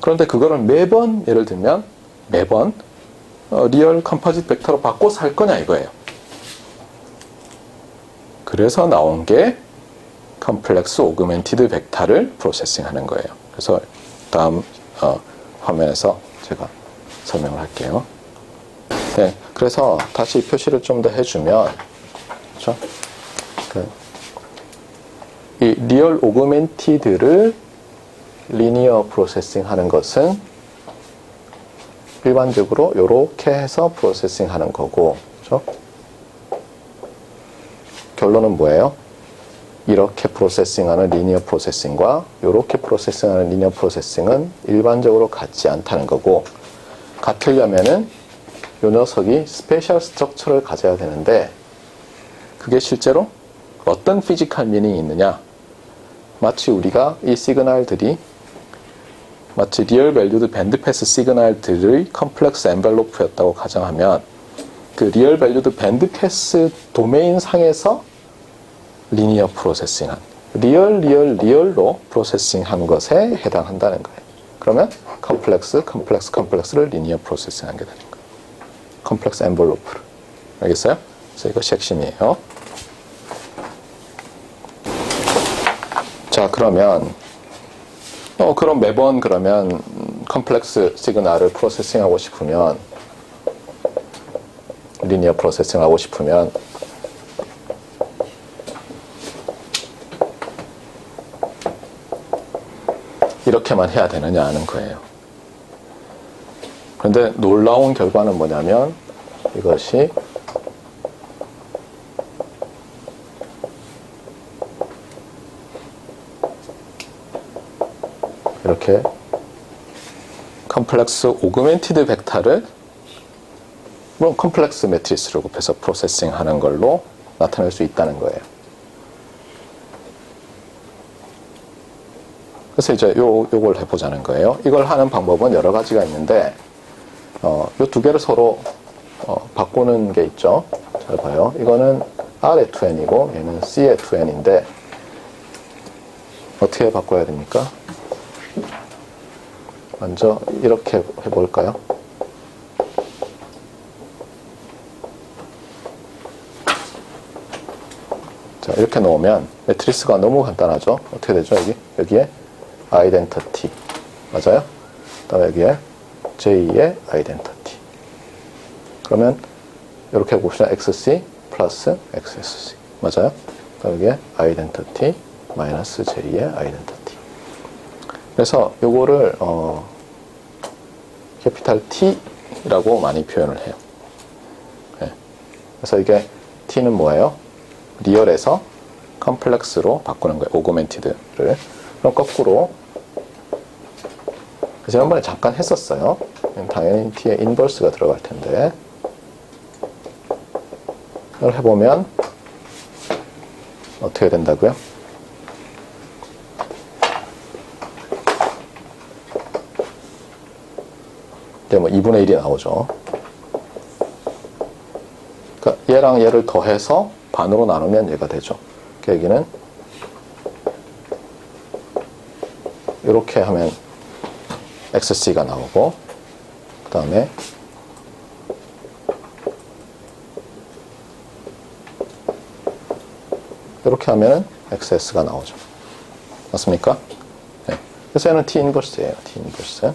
그런데 그거를 매번 예를 들면 매번 리얼 컴포짓 벡터로 바꿔서 할 거냐 이거예요. 그래서 나온 게 컴플렉스 오그멘티드 벡터를 프로세싱 하는 거예요. 그래서 다음 화면에서 제가 설명을 할게요. 네, 그래서 다시 표시를 좀 더 해주면, 그렇죠? 이 리얼 오그멘티드를 리니어 프로세싱 하는 것은 일반적으로 이렇게 해서 프로세싱 하는 거고, 그렇죠? 결론은 뭐예요? 이렇게 프로세싱하는 리니어 프로세싱과 이렇게 프로세싱하는 리니어 프로세싱은 일반적으로 같지 않다는 거고, 같으려면은 이 녀석이 스페셜 스트럭처를 가져야 되는데, 그게 실제로 어떤 피지컬 미닝이 있느냐? 마치 우리가 이 시그널들이 마치 리얼 밸류드 밴드패스 시그널들의 컴플렉스 엔벨로프였다고 가정하면, 그 리얼 밸류드 밴드패스 도메인 상에서 리니어 프로세싱한, 리얼로 프로세싱한 것에 해당한다는 거예요. 그러면 컴플렉스를 리니어 프로세싱하게 되는 거예요. 컴플렉스 엔벨로프를. 알겠어요? 그래서 이것이 핵심이에요. 자, 그러면 그럼 매번 그러면 컴플렉스 시그널을 프로세싱하고 싶으면, 리니어 프로세싱하고 싶으면 이렇게만 해야 되느냐 하는 거예요. 그런데 놀라운 결과는 뭐냐면, 이것이 이렇게 컴플렉스 오그멘티드 벡터를 물론 컴플렉스 매트리스를 곱해서 프로세싱 하는 걸로 나타낼 수 있다는 거예요. 그래서 이제 요걸 해보자는 거예요. 이걸 하는 방법은 여러 가지가 있는데, 요 두 개를 서로 바꾸는 게 있죠. 잘 봐요. 이거는 R의 2n이고 얘는 C의 2n인데 어떻게 바꿔야 됩니까? 먼저 이렇게 해볼까요? 자, 이렇게 놓으면 매트리스가 너무 간단하죠. 어떻게 되죠? 여기에 아이덴티티 맞아요? 그다음에 여기에 J의 아이덴티티. 그러면 이렇게 봅시다. XC 플러스 XSC 맞아요? 그다음에 여기에 아이덴티티 마이너스 J의 아이덴티티. 그래서 요거를 캐피탈 T라고 많이 표현을 해요. 네. 그래서 이게 T는 뭐예요? 리얼에서 컴플렉스로 바꾸는 거예요. 오그멘티드를. 그럼 거꾸로 지난번에 잠깐 했었어요. 당연히 T에 인버스가 들어갈 텐데 이걸 해보면 어떻게 된다고요? 이제 뭐 2분의 1이 나오죠. 그러니까 얘랑 얘를 더해서 반으로 나누면 얘가 되죠. 그러니까 여기는 이렇게 하면 XC가 나오고, 그 다음에 이렇게 하면 XS가 나오죠. 맞습니까? 네. 그래서 얘는 T 인버스예요. T 인버스.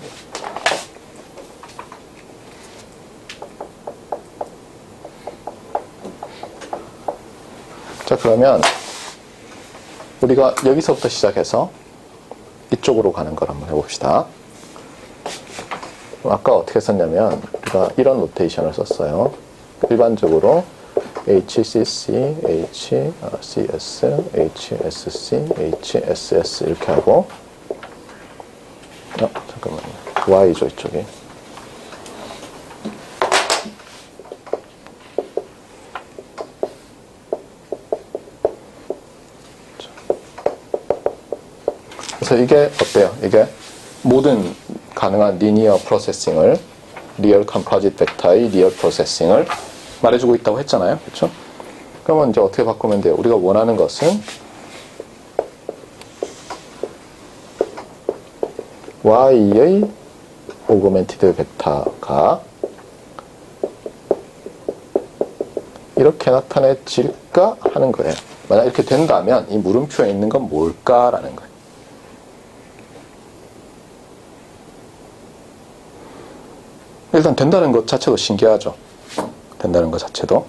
자, 그러면 우리가 여기서부터 시작해서 이쪽으로 가는 걸 한번 해봅시다. 아까 어떻게 썼냐면 우리가 이런 노테이션을 썼어요. 일반적으로 HCC, HCS, HSC, HSS 이렇게 하고 잠깐만요. Y죠 이쪽이. 그래서 이게 어때요? 이게 모든 가능한 리니어 프로세싱을, 리얼 컴포짓 벡터의 리얼 프로세싱을 말해주고 있다고 했잖아요. 그렇죠? 그러면 이제 어떻게 바꾸면 돼요? 우리가 원하는 것은 Y의 오그멘티드 벡터가 이렇게 나타내질까 하는 거예요. 만약 이렇게 된다면 이 물음표에 있는 건 뭘까라는 거예요. 일단 된다는 것 자체도 신기하죠. 된다는 것 자체도.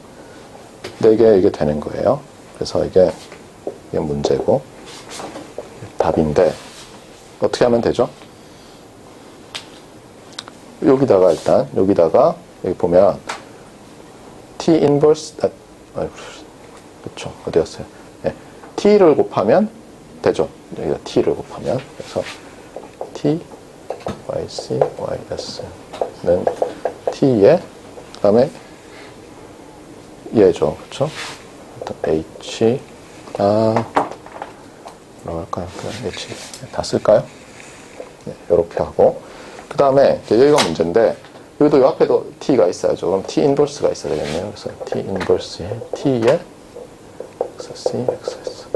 근데 이게 되는 거예요. 그래서 이게 문제고 답인데 어떻게 하면 되죠? 여기다가 일단 여기다가 여기 보면 t 인버스 그렇죠. 어디였어요? 네. t를 곱하면 되죠. 여기다 t를 곱하면 그래서 t yc ys는 t에 그다음에 얘죠. 그렇죠? h 뭐라고 할까요? 그냥 h 다 쓸까요? 네, 이렇게 하고 그 다음에 여기가 문제인데 여기도 이 앞에도 t가 있어야죠. 그럼 t 인버스가 있어야 되겠네요. 그래서 t 인버스에 t에 xc xs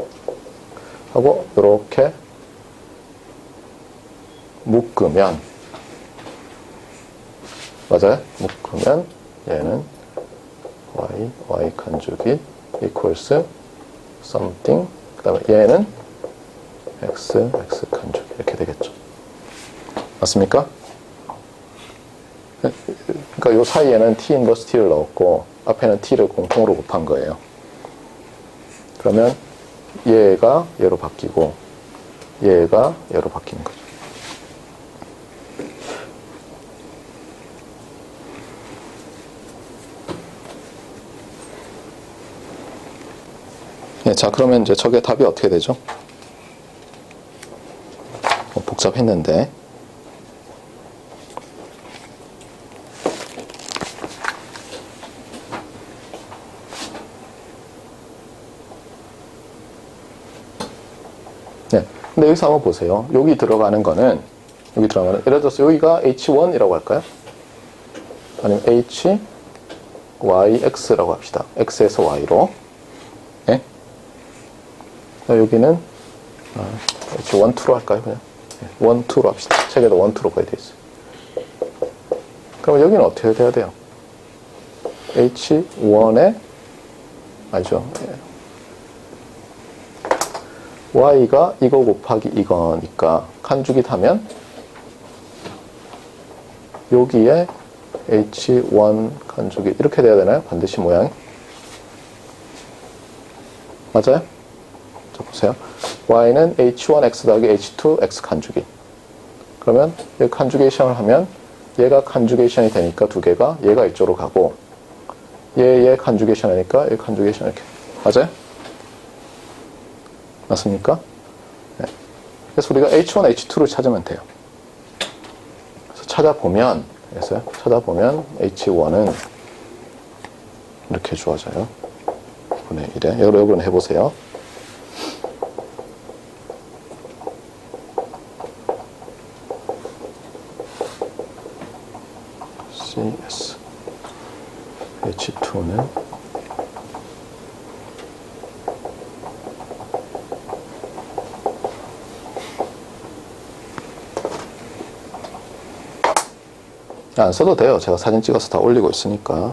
하고 이렇게 묶으면 맞아요? 묶으면 얘는 y 간주기 equals something 그 다음에 얘는 x 간주기 이렇게 되겠죠. 맞습니까? 그러니까 요 사이에는 t 인버스 t를 넣었고 앞에는 t를 공통으로 곱한 거예요. 그러면 얘가 얘로 바뀌고 얘가 얘로 바뀌는 거죠. 네, 자 그러면 이제 저게 답이 어떻게 되죠? 복잡했는데 네, 근데 여기서 한번 보세요. 여기 들어가는 거는 예를 들어서 여기가 h1이라고 할까요? 아니면 hyx라고 합시다. x에서 y로 네? 여기는 h1, 2로 할까요? 그냥 1, 2로 합시다. 책에도 1, 2로 거의 돼 있어요. 그럼 여기는 어떻게 돼야 돼요? h1에 아니죠. y가 이거 곱하기 이거니까 간주기 타면 여기에 h1 간주기 이렇게 돼야 되나요? 반드시 모양이? 맞아요? 자 보세요. y는 h1x 더하기 h2x 간주기. 그러면 여기 간주게이션을 하면 얘가 간주게이션이 되니까 두 개가 얘가 이쪽으로 가고 얘 간주게이션 하니까 얘 간주게이션 이렇게. 맞아요? 맞습니까? 네. 그래서 우리가 h1, h2를 찾으면 돼요. 그래서 찾아보면 h1은 이렇게 주어져요. 1분의 1에. 여러분 해보세요. CS H2는 안 써도 돼요. 제가 사진 찍어서 다 올리고 있으니까.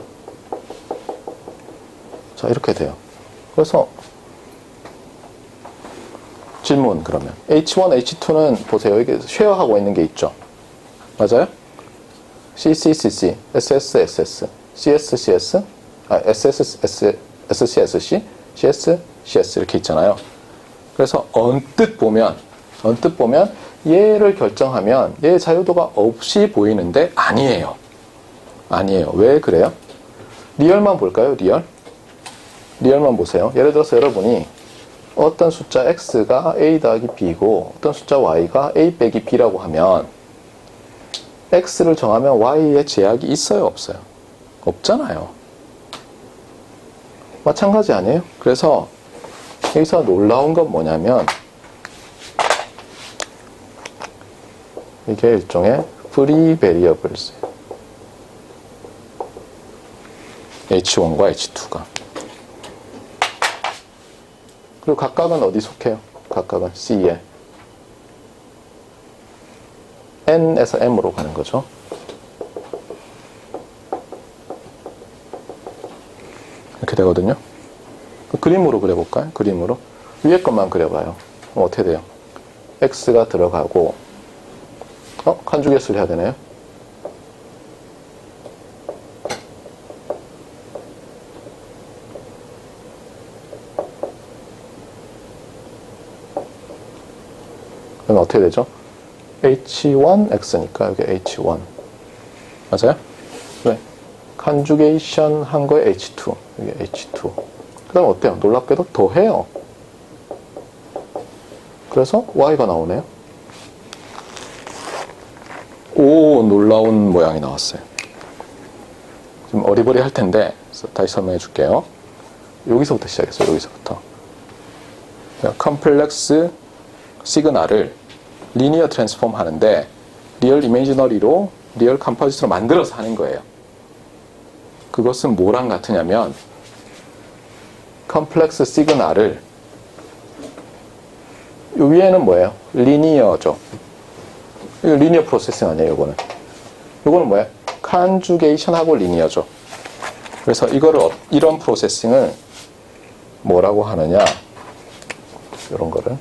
자, 이렇게 돼요. 그래서 질문 그러면 H1, H2는 보세요. 여기 쉐어하고 있는 게 있죠. 맞아요? CCCC, SSSS, CSCS, SSSC, CS 이렇게 있잖아요. 그래서 언뜻 보면 얘를 결정하면 얘 자유도가 없이 보이는데 아니에요. 왜 그래요? 리얼만 볼까요? 리얼만 보세요. 예를 들어서 여러분이 어떤 숫자 x가 a 더하기 b고 어떤 숫자 y가 a 빼기 b라고 하면 x를 정하면 y에 제약이 있어요? 없어요? 없잖아요. 마찬가지 아니에요? 그래서 여기서 놀라운 건 뭐냐면 이게 일종의 free variables예요. H1과 H2가. 그리고 각각은 어디 속해요? 각각은 C에. N에서 M으로 가는 거죠. 이렇게 되거든요. 그림으로 그려볼까요? 그림으로. 위에 것만 그려봐요. 그럼 어떻게 돼요? x가 들어가고, 칸주겟을 해야 되네요. 그러면 어떻게 되죠? h1x니까 여기 h1. 맞아요? 네. 컨주게이션 한 거에 h2. 여기 h2. 그 다음 어때요? 놀랍게도 더해요. 그래서 y가 나오네요. 오, 놀라운 모양이 나왔어요. 좀 어리버리 할 텐데 다시 설명해 줄게요. 여기서부터 시작했어요. 여기서부터. 컴플렉스 시그널을 리니어 트랜스폼 하는데 리얼 이미지너리로 리얼 컴포지트로 만들어서 하는 거예요. 그것은 뭐랑 같으냐면 컴플렉스 시그널을 요 위에는 뭐예요? 리니어죠. 이거 리니어 프로세싱 아니에요, 요거는. 요거는 뭐예요? 컨주게이션하고 리니어죠. 그래서 이거를 이런 프로세싱을 뭐라고 하느냐? 이런 거를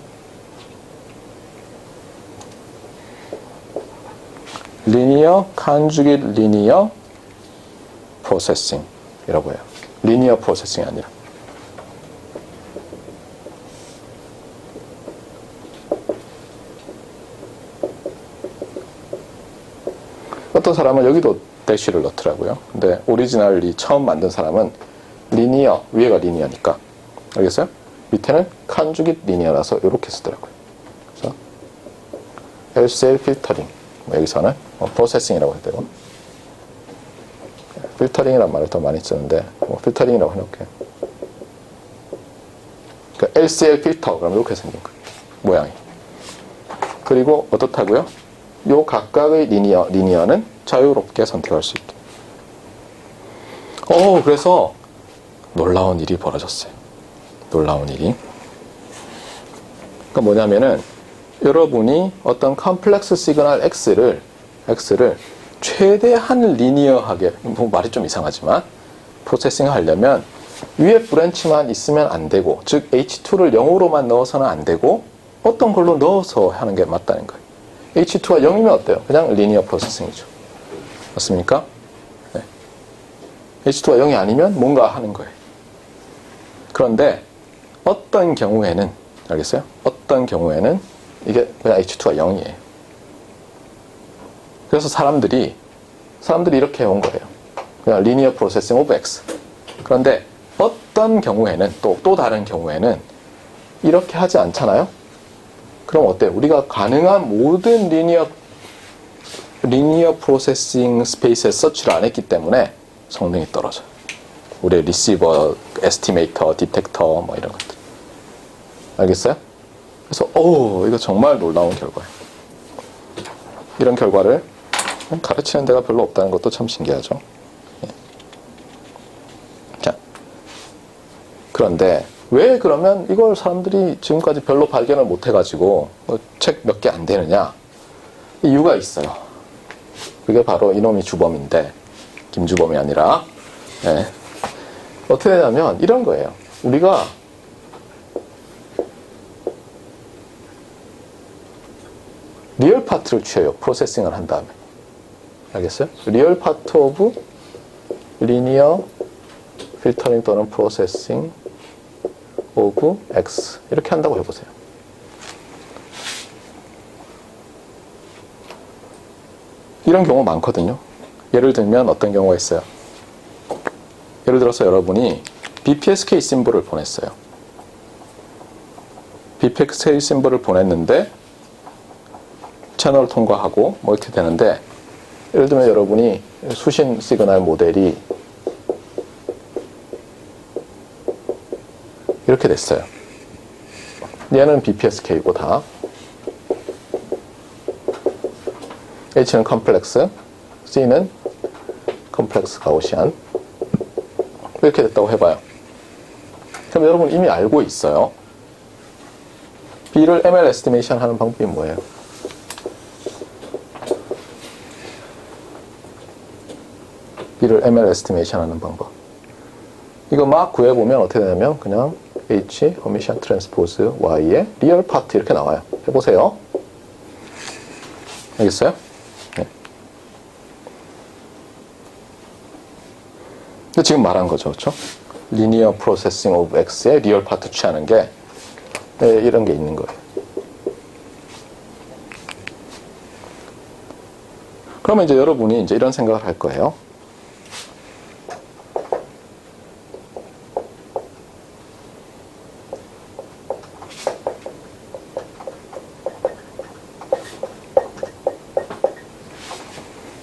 리니어 컨주게이트 리니어 프로세싱이라고 해요. 리니어 프로세싱이 아니라. 어떤 사람은 여기도 대쉬를 넣더라고요. 근데 오리지널리 처음 만든 사람은 리니어, 위에가 리니어니까. 알겠어요? 밑에는 컨주게이트 리니어라서 이렇게 쓰더라고요. 그래서 LCL 필터링. 여기서는 프로세싱이라고 해야 되고. 필터링이란 말을 더 많이 쓰는데 필터링이라고 해놓을게요. 그러니까 LCL 필터 그러면 이렇게 생긴 거예요. 모양이. 그리고 어떻다고요? 요 각각의 리니어는 자유롭게 선택할 수 있게. 그래서 놀라운 일이 벌어졌어요. 놀라운 일이. 그러니까 뭐냐면은 여러분이 어떤 컴플렉스 시그널 X를 최대한 리니어하게, 뭐 말이 좀 이상하지만 프로세싱 하려면 위에 브랜치만 있으면 안 되고, 즉 H2를 0으로만 넣어서는 안 되고 어떤 걸로 넣어서 하는 게 맞다는 거예요. H2가 0이면 어때요? 그냥 리니어 프로세싱이죠. 맞습니까? 네. H2가 0이 아니면 뭔가 하는 거예요. 그런데 어떤 경우에는, 알겠어요? 어떤 경우에는 이게 그냥 H2가 0이에요. 그래서 사람들이 이렇게 해온 거예요. 그냥 리니어 프로세싱 오브 X. 그런데 어떤 경우에는, 또 다른 경우에는 이렇게 하지 않잖아요? 그럼 어때요? 우리가 가능한 모든 리니어 프로세싱 스페이스에 서치를 안 했기 때문에 성능이 떨어져요. 우리의 리시버, 에스티메이터, 디텍터 뭐 이런 것들. 알겠어요? 그래서 이거 정말 놀라운 결과예요. 이런 결과를 가르치는 데가 별로 없다는 것도 참 신기하죠. 자, 그런데 왜 그러면 이걸 사람들이 지금까지 별로 발견을 못 해가지고 책 몇 개 안 되느냐? 이유가 있어요. 그게 바로 이놈이 주범인데, 김주범이 아니라. 네. 어떻게 되냐면 이런 거예요. 우리가 리얼 파트를 취해요. 프로세싱을 한 다음에. 알겠어요? 리얼 파트 오브 리니어 필터링 또는 프로세싱 오브 X. 이렇게 한다고 해보세요. 이런 경우 많거든요. 예를 들면 어떤 경우가 있어요. 예를 들어서 여러분이 BPSK 심볼을 보냈어요. BPSK 심볼을 보냈는데 채널을 통과하고 뭐 이렇게 되는데, 예를 들면 여러분이 수신 시그널 모델이 이렇게 됐어요. 얘는 BPSK고 다. H는 컴플렉스, C는 컴플렉스 가우시안. 이렇게 됐다고 해봐요. 그럼 여러분 이미 알고 있어요. B를 ML 에스티메이션 하는 방법이 뭐예요? B를 ML 에스티메이션 하는 방법. 이거 막 구해보면 어떻게 되냐면 그냥 H 허미션 트랜스포즈 Y의 리얼 파트 이렇게 나와요. 해보세요. 알겠어요? 네. 근데 지금 말한 거죠. 그렇죠? 리니어 프로세싱 오브 X의 리얼 파트 취하는 게 네, 이런 게 있는 거예요. 그러면 이제 여러분이 이제 이런 생각을 할 거예요.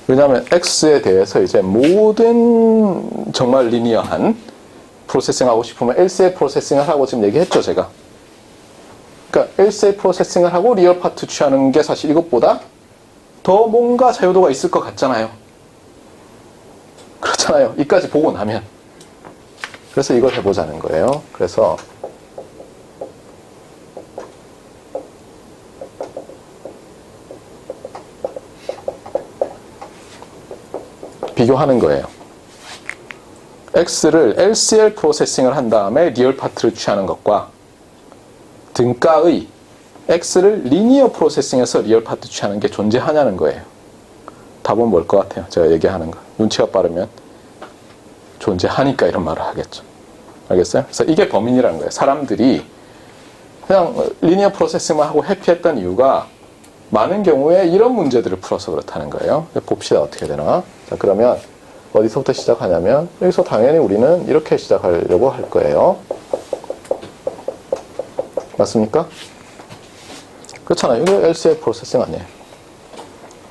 왜냐하면 X에 대해서 이제 모든 정말 리니어한 프로세싱 하고 싶으면 LCA 프로세싱을 하고 지금 얘기했죠, 제가. 그러니까 LCA 프로세싱을 하고 리얼 파트 취하는 게 사실 이것보다 더 뭔가 자유도가 있을 것 같잖아요. 그렇잖아요. 이까지 보고 나면. 그래서 이걸 해보자는 거예요. 그래서 비교하는 거예요. X를 LCL 프로세싱을 한 다음에 리얼 파트를 취하는 것과 등가의 X를 리니어 프로세싱해서 리얼 파트 취하는 게 존재하냐는 거예요. 답은 뭘 것 같아요? 제가 얘기하는 거. 눈치가 빠르면 존재하니까 이런 말을 하겠죠. 알겠어요? 그래서 이게 범인이라는 거예요. 사람들이 그냥 리니어 프로세싱만 하고 회피했던 이유가 많은 경우에 이런 문제들을 풀어서 그렇다는 거예요. 봅시다. 어떻게 되나. 자, 그러면 어디서부터 시작하냐면 여기서 당연히 우리는 이렇게 시작하려고 할 거예요. 맞습니까? 그렇잖아요. 이게 LCL 프로세싱 아니에요.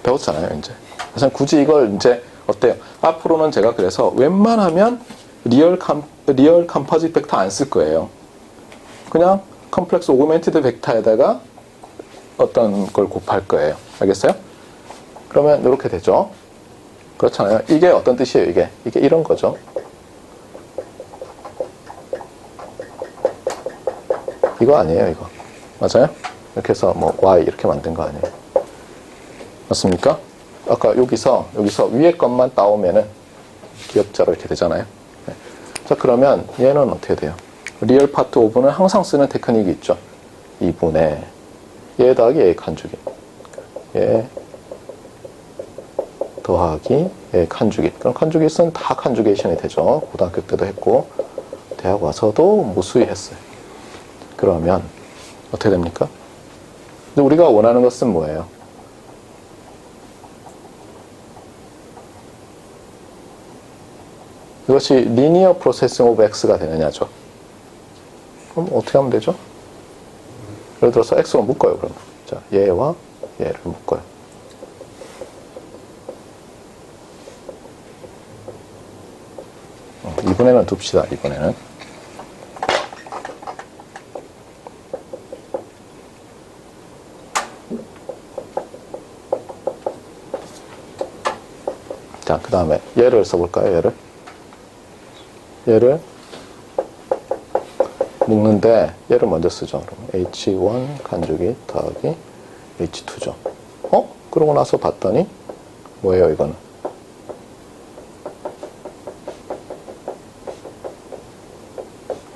배웠잖아요, 이제. 그래서 굳이 이걸 이제 어때요? 앞으로는 제가 그래서 웬만하면 리얼 컴포짓 벡터 안 쓸 거예요. 그냥 컴플렉스 오그멘티드 벡터에다가 어떤 걸 곱할 거예요. 알겠어요? 그러면 이렇게 되죠. 그렇잖아요. 이게 어떤 뜻이에요, 이게? 이게 이런 거죠. 이거 아니에요, 이거. 맞아요? 이렇게 해서 뭐 Y 이렇게 만든 거 아니에요. 맞습니까? 아까 여기서 위에 것만 따오면은 기억자로 이렇게 되잖아요. 네. 자, 그러면 얘는 어떻게 돼요? 리얼 파트 오브는 항상 쓰는 테크닉이 있죠. 2분의 얘 더하기 얘 칸주기. 얘 더하기 얘 칸주기. 그럼 칸주기는 다 칸주게이션이 되죠. 고등학교 때도 했고 대학 와서도 무수히 했어요. 그러면 어떻게 됩니까? 근데 우리가 원하는 것은 뭐예요? 이것이 리니어 프로세싱 오브 X가 되느냐죠. 그럼 어떻게 하면 되죠? 예를 들어서 X로 묶어요, 그럼. 자, 얘와 얘를 묶어요. 이번에는 둡시다, 이번에는. 자, 그 다음에 얘를 써볼까요, 얘를 묶는데 얘를 먼저 쓰죠. 그럼 H1 간주기 더하기 H2죠. 그러고 나서 봤더니 뭐예요, 이거는?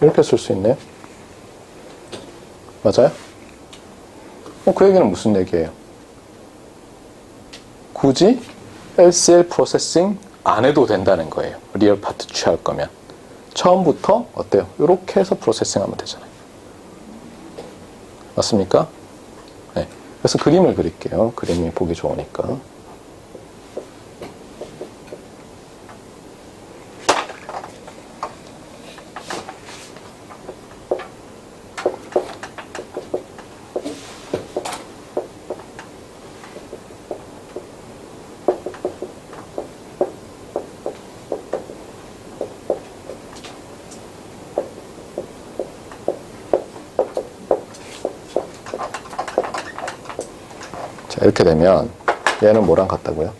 이렇게 쓸 수 있네요. 맞아요? 그 얘기는 무슨 얘기예요? 굳이 LCL 프로세싱 안 해도 된다는 거예요. 리얼 파트 취할 거면. 처음부터 어때요? 이렇게 해서 프로세싱 하면 되잖아요. 맞습니까? 네. 그래서 그림을 그릴게요. 그림이 보기 좋으니까. 자, 이렇게 되면 얘는 뭐랑 같다고요?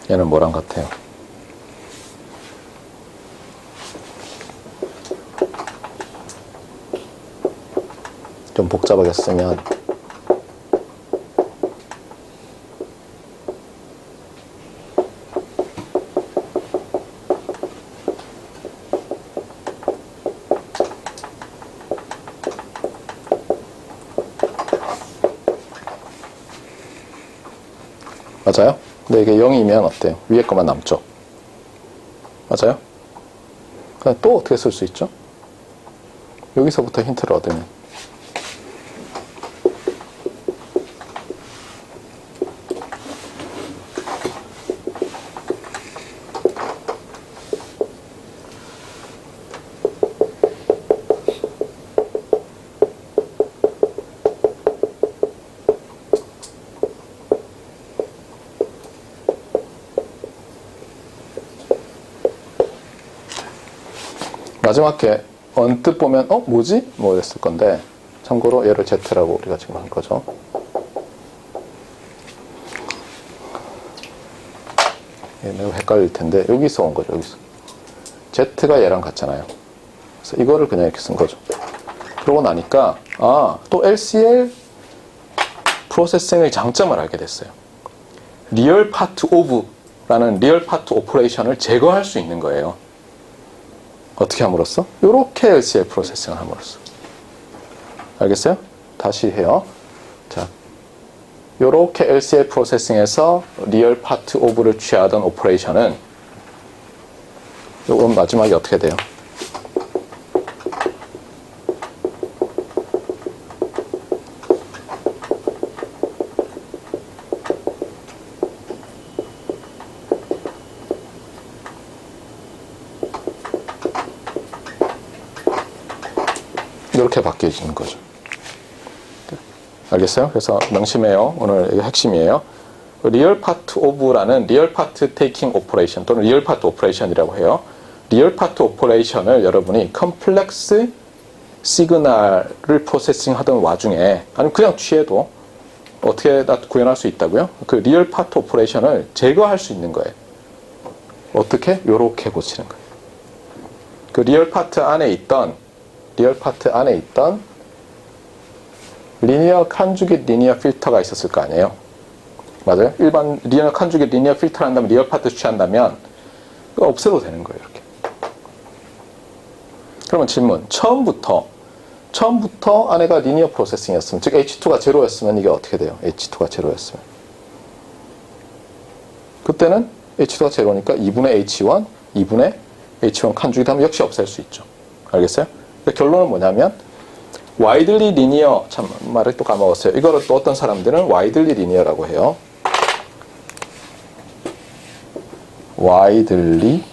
얘는 뭐랑 같아요? 좀 복잡하게 쓰면 맞아요? 근데 이게 0이면 어때요? 위에 것만 남죠? 맞아요? 그럼 또 어떻게 쓸 수 있죠? 여기서부터 힌트를 얻으면 마지막 게 언뜻 보면 뭐지? 뭐였을 건데 참고로 얘를 Z라고 우리가 지금 한 거죠. 얘 매우 헷갈릴 텐데 여기서 온 거죠. 여기서 Z가 얘랑 같잖아요. 그래서 이거를 그냥 이렇게 쓴 거죠. 그러고 나니까 또 LCL 프로세싱의 장점을 알게 됐어요. 리얼 파트 오브라는 리얼 파트 오퍼레이션을 제거할 수 있는 거예요. 어떻게 함으로써? 이렇게 LCL 프로세싱을 함으로써. 알겠어요? 다시 해요. 자, 이렇게 LCL 프로세싱에서 리얼 파트 오브를 취하던 오퍼레이션은 요건 마지막에 어떻게 돼요? 이렇게 바뀌어지는 거죠. 알겠어요? 그래서 명심해요. 오늘 이게 핵심이에요. 리얼 파트 오브라는 리얼 파트 테이킹 오퍼레이션 또는 리얼 파트 오퍼레이션이라고 해요. 리얼 파트 오퍼레이션을 여러분이 컴플렉스 시그널을 프로세싱 하던 와중에 아니면 그냥 취해도 어떻게 다 구현할 수 있다고요? 그 리얼 파트 오퍼레이션을 제거할 수 있는 거예요. 어떻게? 요렇게 고치는 거예요. 그 리얼 파트 안에 있던 리니어 컨주게이트 리니어 필터가 있었을 거 아니에요. 맞아요? 일반 리니어 컨주게이트 리니어 필터를 한다면 리얼 파트 취한다면 그거 없애도 되는 거예요. 이렇게. 그러면 질문. 처음부터 안에가 리니어 프로세싱이었으면 즉 H2가 제로였으면 이게 어떻게 돼요? H2가 제로였으면 그때는 H2가 제로니까 2분의 H1 2분의 H1 컨주게이트 하면 역시 없앨 수 있죠. 알겠어요? 결론은 뭐냐면 와이들리 리니어 참 말을 또 까먹었어요. 이거를 또 어떤 사람들은 와이들리 리니어라고 해요. 와이들리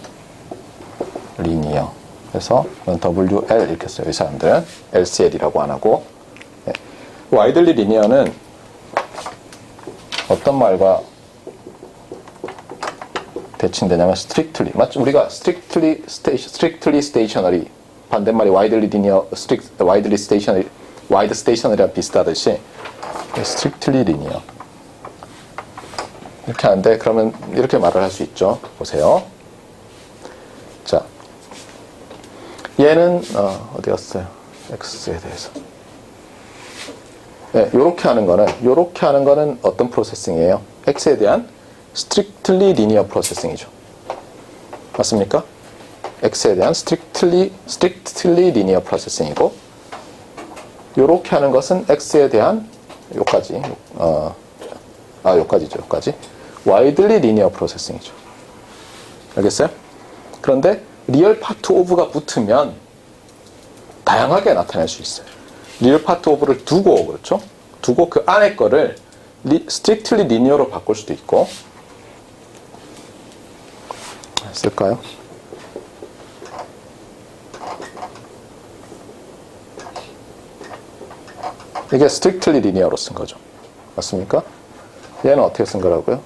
리니어. 그래서 WL 이렇게 써요. 이 사람들은 LCL이라고 안 하고. 네. 와이들리 리니어는 어떤 말과 대칭되냐면 strictly 맞죠? 우리가 strictly stationary 반대말이 widely linear, widely stationary, wide stationary랑 비슷하듯이 strictly linear 이렇게 하는데 그러면 이렇게 말을 할 수 있죠. 보세요. 자, 얘는 어디 갔어요? X에 대해서. 네, 요렇게 하는 거는 어떤 프로세싱이에요? X에 대한 strictly linear 프로세싱이죠. 맞습니까? X에 대한 strictly linear processing이고 요렇게 하는 것은 X에 대한 요까지 widely linear processing이죠. 알겠어요? 그런데 리얼 파트 오브가 붙으면 다양하게 나타낼 수 있어요. 리얼 파트 오브를 두고 그렇죠? 두고 그 안에 거를 strictly linear로 바꿀 수도 있고 쓸까요? 이게 strictly linear로 쓴 거죠. 맞습니까? 얘는 어떻게 쓴 거라고요?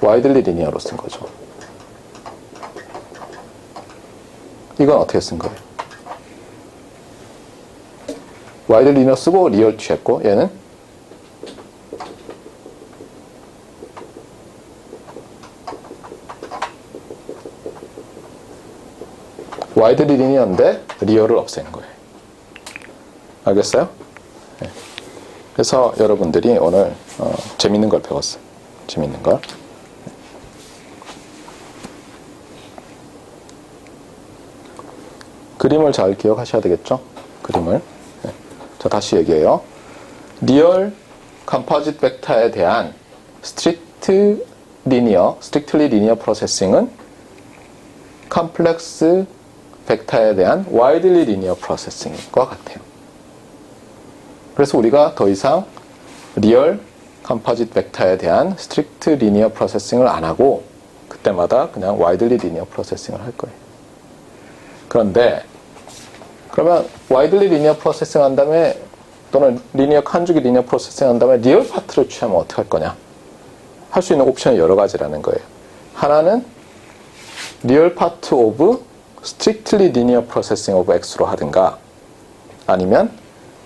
widely linear로 쓴 거죠. 이건 어떻게 쓴 거예요? widely linear 쓰고 리얼 취했고 얘는 widely linear인데 리얼을 없애는 거예요. 알겠어요? 네. 그래서 여러분들이 오늘 재밌는 걸 배웠어요. 재밌는 걸. 그림을 잘 기억하셔야 되겠죠? 그림을. 네. 자, 다시 얘기해요. 리얼 컴포짓 벡터에 대한 strictly linear processing은 컴플렉스 벡터에 대한 widely linear processing과 같아요. 그래서 우리가 더 이상 리얼 컴포짓 벡터에 대한 스트릭트 리니어 프로세싱을 안 하고 그때마다 그냥 와이들리 리니어 프로세싱을 할 거예요. 그런데 그러면 와이들리 리니어 프로세싱 한 다음에 또는 칸주기 리니어 프로세싱 한 다음에 리얼 파트를 취하면 어떻게 할 거냐? 할 수 있는 옵션이 여러 가지라는 거예요. 하나는 리얼 파트 오브 스트릭틀리 리니어 프로세싱 오브 X로 하든가 아니면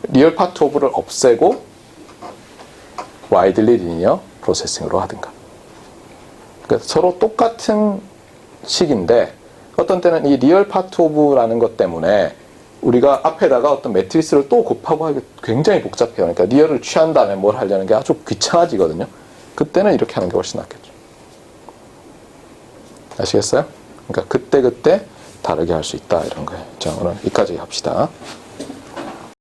리얼 파트 오브를 없애고 와이들리 리니어 프로세싱으로 하든가. 그러니까 서로 똑같은 식인데 어떤 때는 이 리얼 파트 오브라는 것 때문에 우리가 앞에다가 어떤 매트리스를 또 곱하고 하기 굉장히 복잡해요. 그러니까 리얼을 취한 다음에 뭘 하려는 게 아주 귀찮아지거든요. 그때는 이렇게 하는 게 훨씬 낫겠죠. 아시겠어요? 그러니까 그때 다르게 할 수 있다 이런 거예요. 자, 오늘 여기까지 합시다.